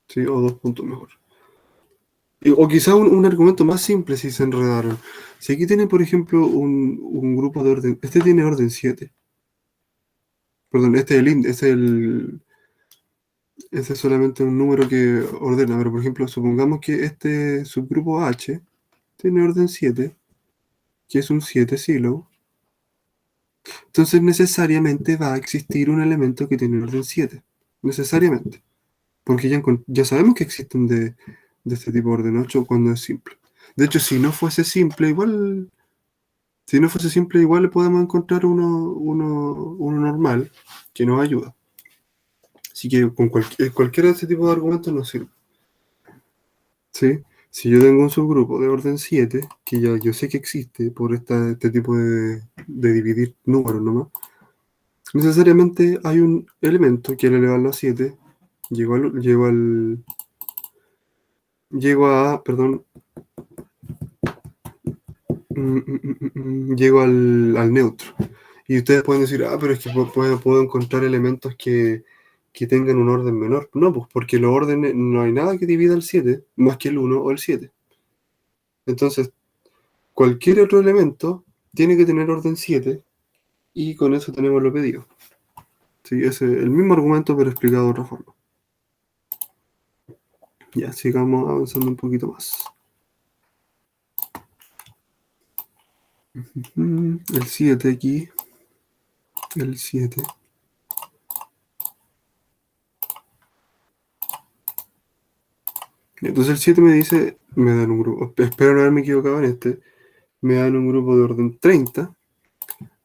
¿sí? O 2 puntos mejor. O quizá un argumento más simple si se enredaron. Si aquí tienen, por ejemplo, un grupo de orden, este tiene orden 7. Perdón, este es solamente un número que ordena, pero por ejemplo, supongamos que este subgrupo H tiene orden 7, que es un 7 silo, entonces necesariamente va a existir un elemento que tiene orden 7, necesariamente, porque ya sabemos que existen de este tipo de orden 8 cuando es simple. De hecho, si no fuese simple, igual le podemos encontrar uno normal que nos ayuda. Así que con cualquiera de ese tipo de argumentos nos sirve. ¿Sí? Si yo tengo un subgrupo de orden 7 que ya yo sé que existe por este tipo de dividir números nomás, necesariamente hay un elemento que al elevarlo a 7, perdón, llego al neutro. Y ustedes pueden decir, pero es que puedo encontrar elementos que tengan un orden menor. No, pues porque los órdenes, no hay nada que divida el 7 más que el 1 o el 7. Entonces, cualquier otro elemento tiene que tener orden 7 y con eso tenemos lo pedido. Sí, es el mismo argumento pero explicado de otra forma. Ya, sigamos avanzando un poquito más. El 7 aquí. El 7. Entonces el 7 me dice, me dan un grupo, espero no haberme equivocado en este, me dan un grupo de orden 30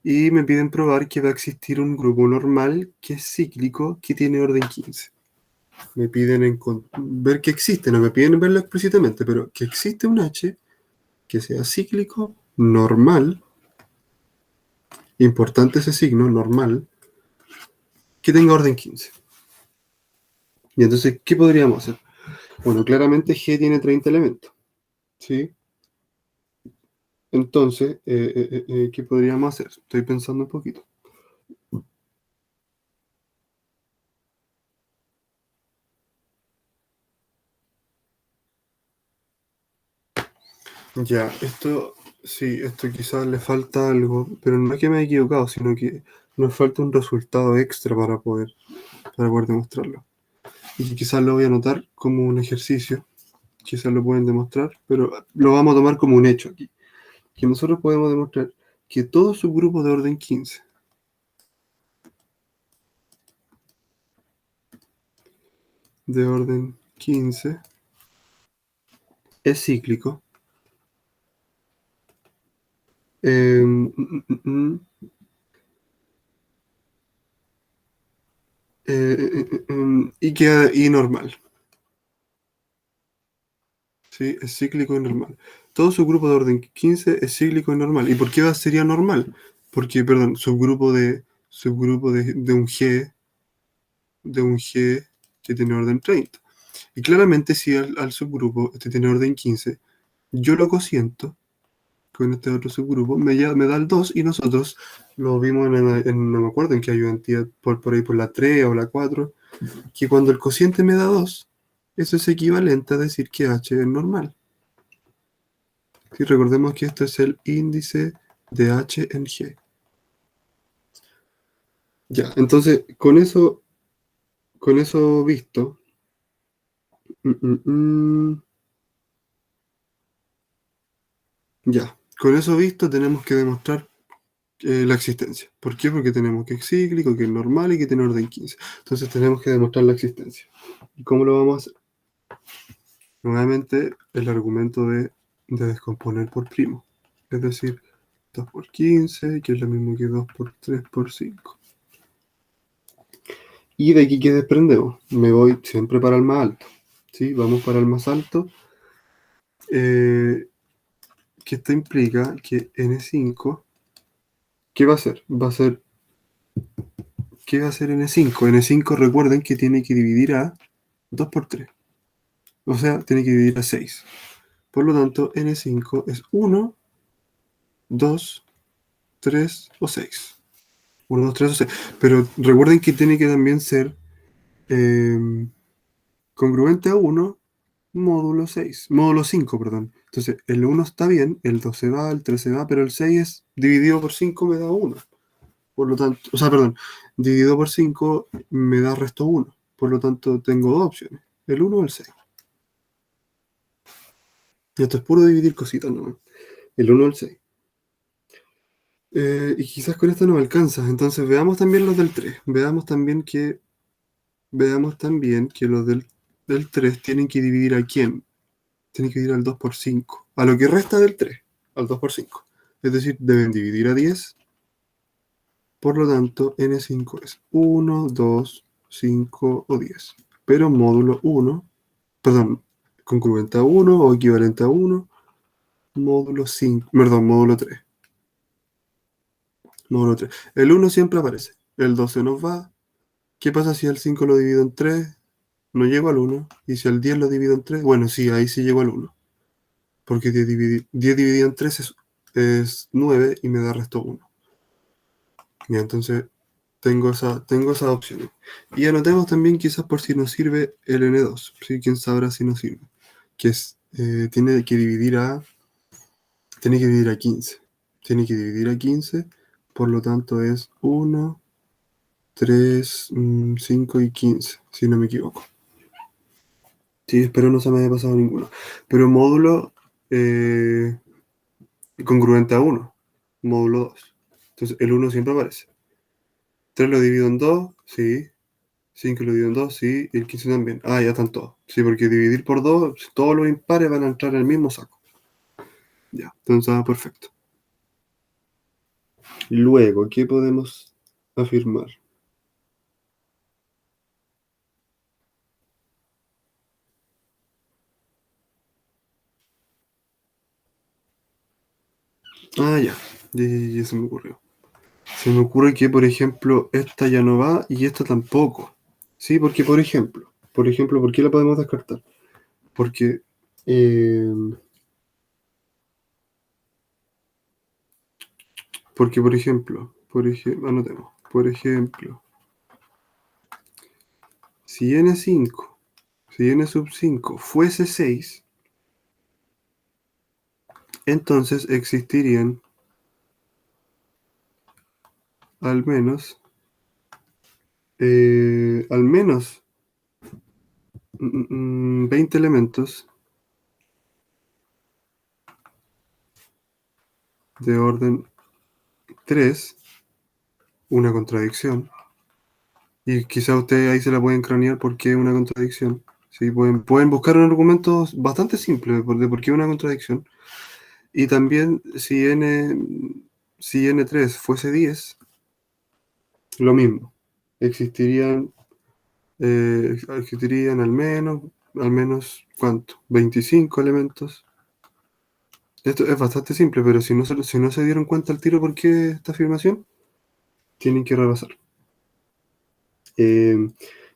y me piden probar que va a existir un grupo normal que es cíclico que tiene orden 15. Me piden ver que existe, no me piden verlo explícitamente, pero que existe un H que sea cíclico, normal, importante ese signo, normal, que tenga orden 15. Y entonces, ¿qué podríamos hacer? Bueno, claramente G tiene 30 elementos, ¿sí? Entonces, ¿qué podríamos hacer? Estoy pensando un poquito. Ya, sí, esto quizás le falta algo, pero no es que me haya equivocado, sino que nos falta un resultado extra para poder demostrarlo. Y quizás lo voy a anotar como un ejercicio, quizás lo pueden demostrar, pero lo vamos a tomar como un hecho aquí. Que nosotros podemos demostrar que todo subgrupo de orden 15 es cíclico. eh, mm, mm, mm, y normal. ¿Sí? Es cíclico y normal. Todo subgrupo de orden 15 es cíclico y normal. ¿Y por qué sería normal? Porque, perdón, subgrupo de un G que tiene orden 30. Y claramente si al subgrupo este tiene orden 15, yo lo cociento con este otro subgrupo, me da el 2 y nosotros lo vimos no me acuerdo en qué ayudantía, por ahí por la 3 o la 4, que cuando el cociente me da 2, eso es equivalente a decir que H es normal. Sí, recordemos que esto es el índice de H en G. Ya, entonces, con eso visto, mm, mm, mm, ya, con eso visto tenemos que demostrar la existencia. ¿Por qué? Porque tenemos que es cíclico, que es normal y que tiene orden 15. Entonces tenemos que demostrar la existencia. ¿Y cómo lo vamos a hacer? Nuevamente, el argumento de descomponer por primo. Es decir, 2 por 15, que es lo mismo que 2 por 3 por 5. Y de aquí que desprendemos, me voy siempre para el más alto. ¿Sí? Vamos para el más alto. Que esto implica que N5, ¿qué va a hacer? ¿Qué va a hacer N5? N5 recuerden que tiene que dividir a 2 por 3. O sea, tiene que dividir a 6. Por lo tanto, N5 es 1, 2, 3 o 6. 1, 2, 3 o 6. Pero recuerden que tiene que también ser eh, congruente a 1 módulo 6, módulo 5, perdón. Entonces, el 1 está bien, el 2 se va, el 3 se va, pero el 6 es dividido por 5 me da 1. Por lo tanto, o sea, perdón, dividido por 5 me da resto 1. Por lo tanto, tengo dos opciones, el 1 o el 6. Y esto es puro dividir cositas, ¿no? El 1 o el 6. Y quizás con esto no me alcanza. Entonces, veamos también los del 3. Veamos también que los del 3 tienen que dividir a quién. Tienen que dividir al 2 por 5. A lo que resta del 3, al 2 por 5. Es decir, deben dividir a 10. Por lo tanto, N5 es 1, 2, 5 o 10. Pero módulo 1, perdón, congruente a 1 o equivalente a 1, módulo 5, perdón, módulo 3. Módulo 3. El 1 siempre aparece. el 2 se nos va. ¿Qué pasa si el 5 lo divido en 3? No llego al 1. Y si el 10 lo divido en 3, bueno, sí, ahí sí llego al 1. Porque 10 dividido en 3 es 9 y me da resto 1. Ya, entonces tengo esas opciones. Y anotemos también quizás por si nos sirve el N2. ¿Sí? ¿Quién sabrá si nos sirve? Que es, tiene que dividir a 15. Tiene que dividir a 15. Por lo tanto es 1, 3, 5 y 15, si no me equivoco. Sí, espero no se me haya pasado ninguno. Pero módulo eh, congruente a 1. Módulo 2. Entonces el 1 siempre aparece. 3 lo divido en 2, sí. 5 lo divido en 2, sí. Y el 15 también. Ah, ya están todos. Sí, porque dividir por 2, todos los impares van a entrar en el mismo saco. Ya, entonces perfecto. Luego, ¿qué podemos afirmar? Ah, ya. Ya se me ocurrió. Se me ocurre que, por ejemplo, esta ya no va y esta tampoco. Sí, porque, por ejemplo, ¿por qué la podemos descartar? Porque, eh, porque anotemos, por ejemplo, si n5, si n sub 5 fuese 6, entonces existirían al menos, al menos 20 elementos de orden 3, una contradicción. Y quizá ustedes ahí se la pueden cranear porque es una contradicción. Sí, pueden buscar un argumento bastante simple de por qué es una contradicción. Y también si n3 fuese 10, lo mismo. Existirían, existirían al menos, ¿cuánto? 25 elementos. Esto es bastante simple, pero si no se dieron cuenta al tiro por qué esta afirmación, tienen que repasar. Eh,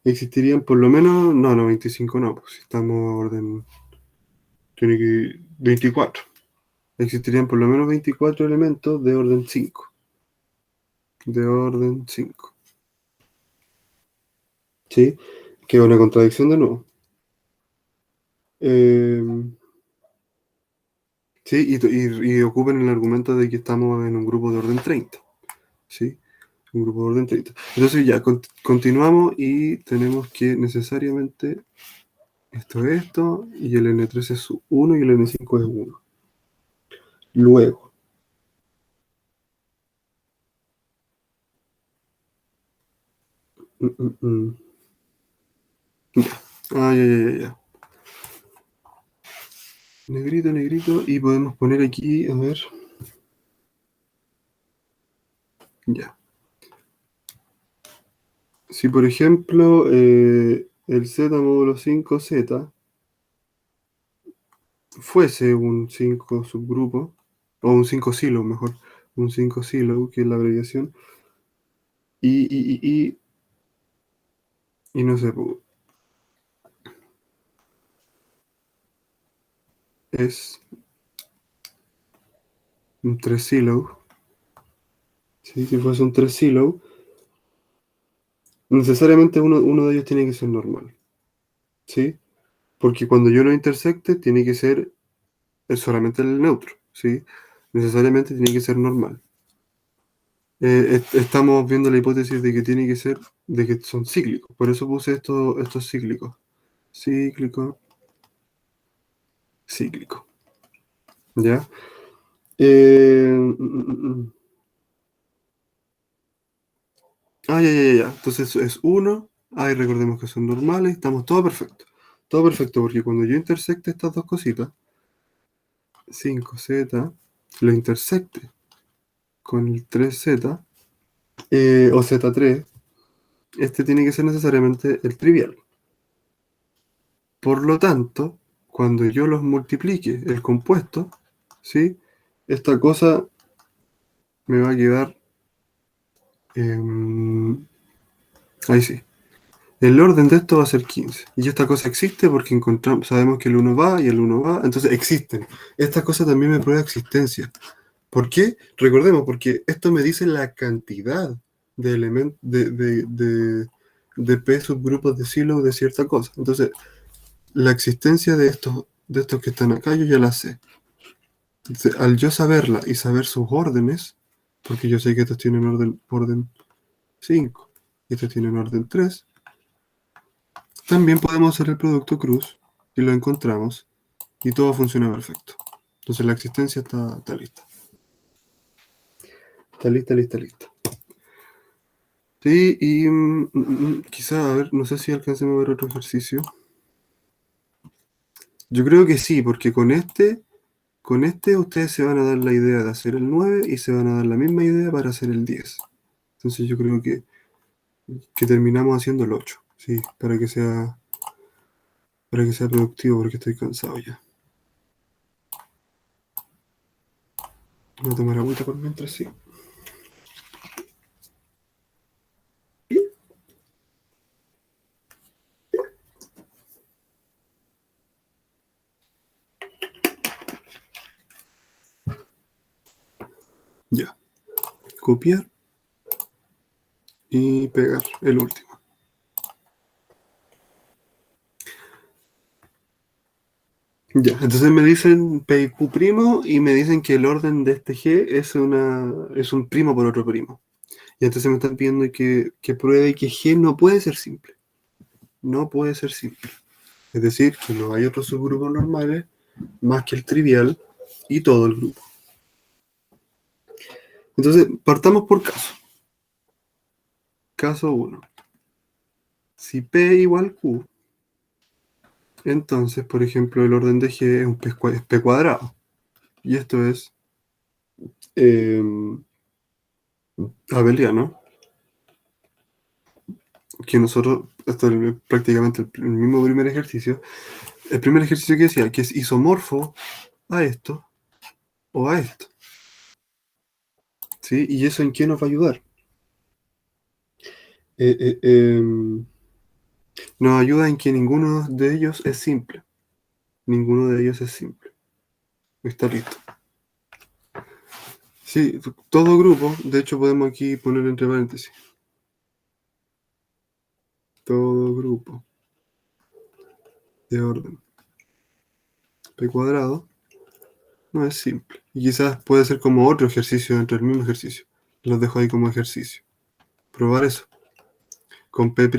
existirían por lo menos, no, 25 no, pues si estamos orden, tiene que 24. Existirían por lo menos 24 elementos de orden 5. De orden 5. ¿Sí? Que es una contradicción de nuevo. Eh, sí, y ocupen el argumento de que estamos en un grupo de orden 30. ¿Sí? Un grupo de orden 30. Entonces ya, continuamos y tenemos que necesariamente esto, y el N3 es 1 y el N5 es 1. Luego, mm, mm, mm. Ya. Ah, ya. Negrito, negrito, y podemos poner aquí, a ver, ya. Si por ejemplo el z módulo 5z fuese un 5 subgrupo, o un 5 silo mejor, un 5 silo, que es la abreviación, y no sé, es un 3 silo, ¿sí? Si fuese un 3 silo, necesariamente uno de ellos tiene que ser normal, ¿sí? Porque cuando yo lo intersecte, tiene que ser solamente el neutro, ¿sí? Necesariamente tiene que ser normal. Estamos viendo la hipótesis de que tiene que ser, de que son cíclicos. Por eso puse estos cíclicos. Cíclico, cíclico. ¿Ya? Ya. Entonces es uno. Ahí recordemos que son normales. Estamos todo perfecto. Todo perfecto, porque cuando yo intersecte estas dos cositas, 5z, lo intersecte con el 3z, o z3, este tiene que ser necesariamente el trivial. Por lo tanto, cuando yo los multiplique, el compuesto, ¿sí? Esta cosa me va a quedar Ahí sí. El orden de esto va a ser 15. Y esta cosa existe porque encontramos, sabemos que el uno va y el uno va, entonces existen. Esta cosa también me prueba existencia. ¿Por qué? Recordemos, porque esto me dice la cantidad de elementos de P subgrupos de silo de cierta cosa. Entonces, la existencia de estos que están acá, yo ya la sé. Entonces, al yo saberla y saber sus órdenes, porque yo sé que estos tienen orden 5 y estos tienen orden 3, también podemos hacer el producto cruz y lo encontramos y todo funciona perfecto. Entonces la existencia está lista. Está lista, lista, lista. Sí, y quizá, a ver, no sé si alcancemos a ver otro ejercicio. Yo creo que sí, porque con este ustedes se van a dar la idea de hacer el 9 y se van a dar la misma idea para hacer el 10. Entonces yo creo que terminamos haciendo el 8, sí, para que sea productivo, porque estoy cansado ya. Voy a tomar agüita por mientras, sí. Ya. Copiar y pegar el último. Ya, entonces me dicen P y Q primo y me dicen que el orden de este G es un primo por otro primo. Y entonces me están pidiendo que pruebe que G no puede ser simple. No puede ser simple. Es decir, que no hay otros subgrupos normales más que el trivial y todo el grupo. Entonces, partamos por caso. Caso 1. Si P igual Q, entonces, por ejemplo, el orden de G es P cuadrado. Y esto es eh, abeliano, que nosotros, esto es prácticamente el mismo primer ejercicio, el primer ejercicio que decía, que es isomorfo a esto o a esto, ¿sí? ¿Y eso en qué nos va a ayudar? Eh, eh, em, Nos ayuda en que ninguno de ellos es simple. Ninguno de ellos es simple. Está listo. Sí, todo grupo, de hecho podemos aquí poner entre paréntesis. Todo grupo de orden p cuadrado no es simple. Y quizás puede ser como otro ejercicio dentro del mismo ejercicio. Los dejo ahí como ejercicio. Probar eso con p'.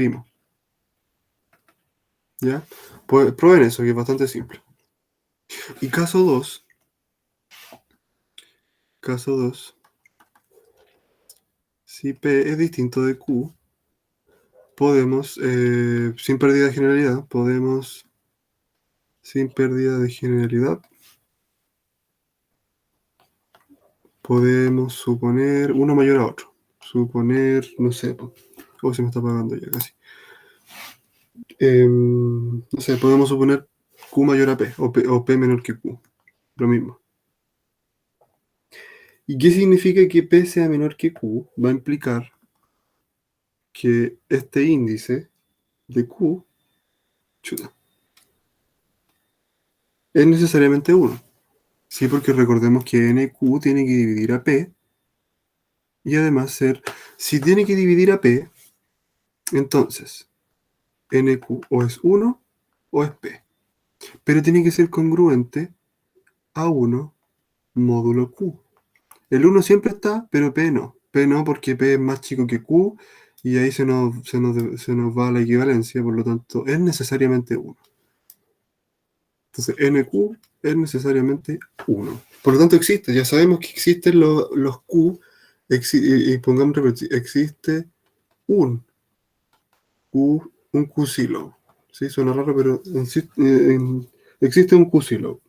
¿Ya? Pues prueben eso, que es bastante simple. Y caso 2, si P es distinto de Q, podemos, sin pérdida de generalidad, podemos suponer uno mayor a otro. Suponer, no sé, se me está apagando ya casi. No sé, podemos suponer Q mayor a o P menor que Q. Lo mismo. ¿Y qué significa que P sea menor que Q? Va a implicar que este índice de Q, chuta, es necesariamente 1. Sí, porque recordemos que NQ tiene que dividir a P y además si tiene que dividir a P, entonces NQ o es 1 o es P. Pero tiene que ser congruente a 1 módulo Q. El 1 siempre está, pero P no. P no porque P es más chico que Q y ahí se nos va la equivalencia, por lo tanto es necesariamente 1. Entonces NQ es necesariamente 1. Por lo tanto existe, ya sabemos que existen los Q y pongamos existe un un Q-silo. Sí, suena raro, pero existe un Q-silo.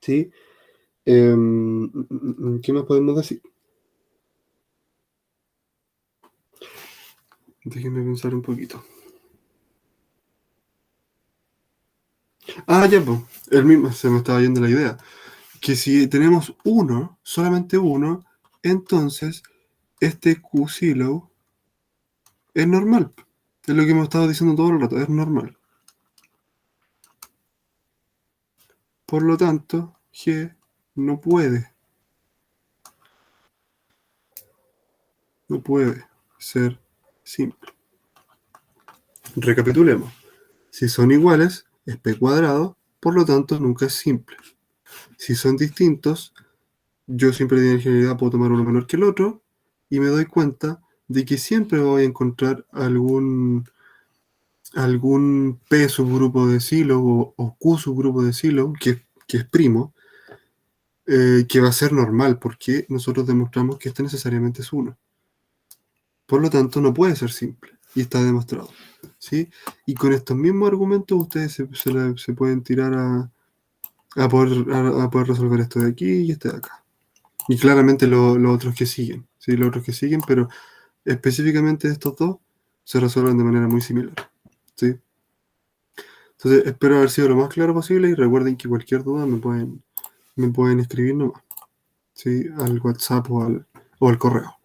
¿Sí? ¿Qué más podemos decir? Déjenme pensar un poquito. Ah, ya, pues. El mismo, se me estaba yendo la idea. Que si tenemos uno, solamente uno, entonces este Q-Silo es normal. Es lo que hemos estado diciendo todo el rato, es normal. Por lo tanto, G no puede ser simple. Recapitulemos. Si son iguales, es P cuadrado, por lo tanto nunca es simple. Si son distintos, yo siempre de ingeniería puedo tomar uno menor que el otro y me doy cuenta de que siempre voy a encontrar algún P subgrupo de Silo o Q subgrupo de Silo que es primo, que va a ser normal porque nosotros demostramos que este necesariamente es 1. Por lo tanto, no puede ser simple y está demostrado. ¿Sí? Y con estos mismos argumentos ustedes se pueden tirar a poder resolver esto de aquí y este de acá. Y claramente los otros que siguen, ¿sí? Los otros que siguen, pero específicamente estos dos se resuelven de manera muy similar. ¿Sí? Entonces, espero haber sido lo más claro posible y recuerden que cualquier duda me pueden escribir nomás, ¿sí? Al WhatsApp o al correo.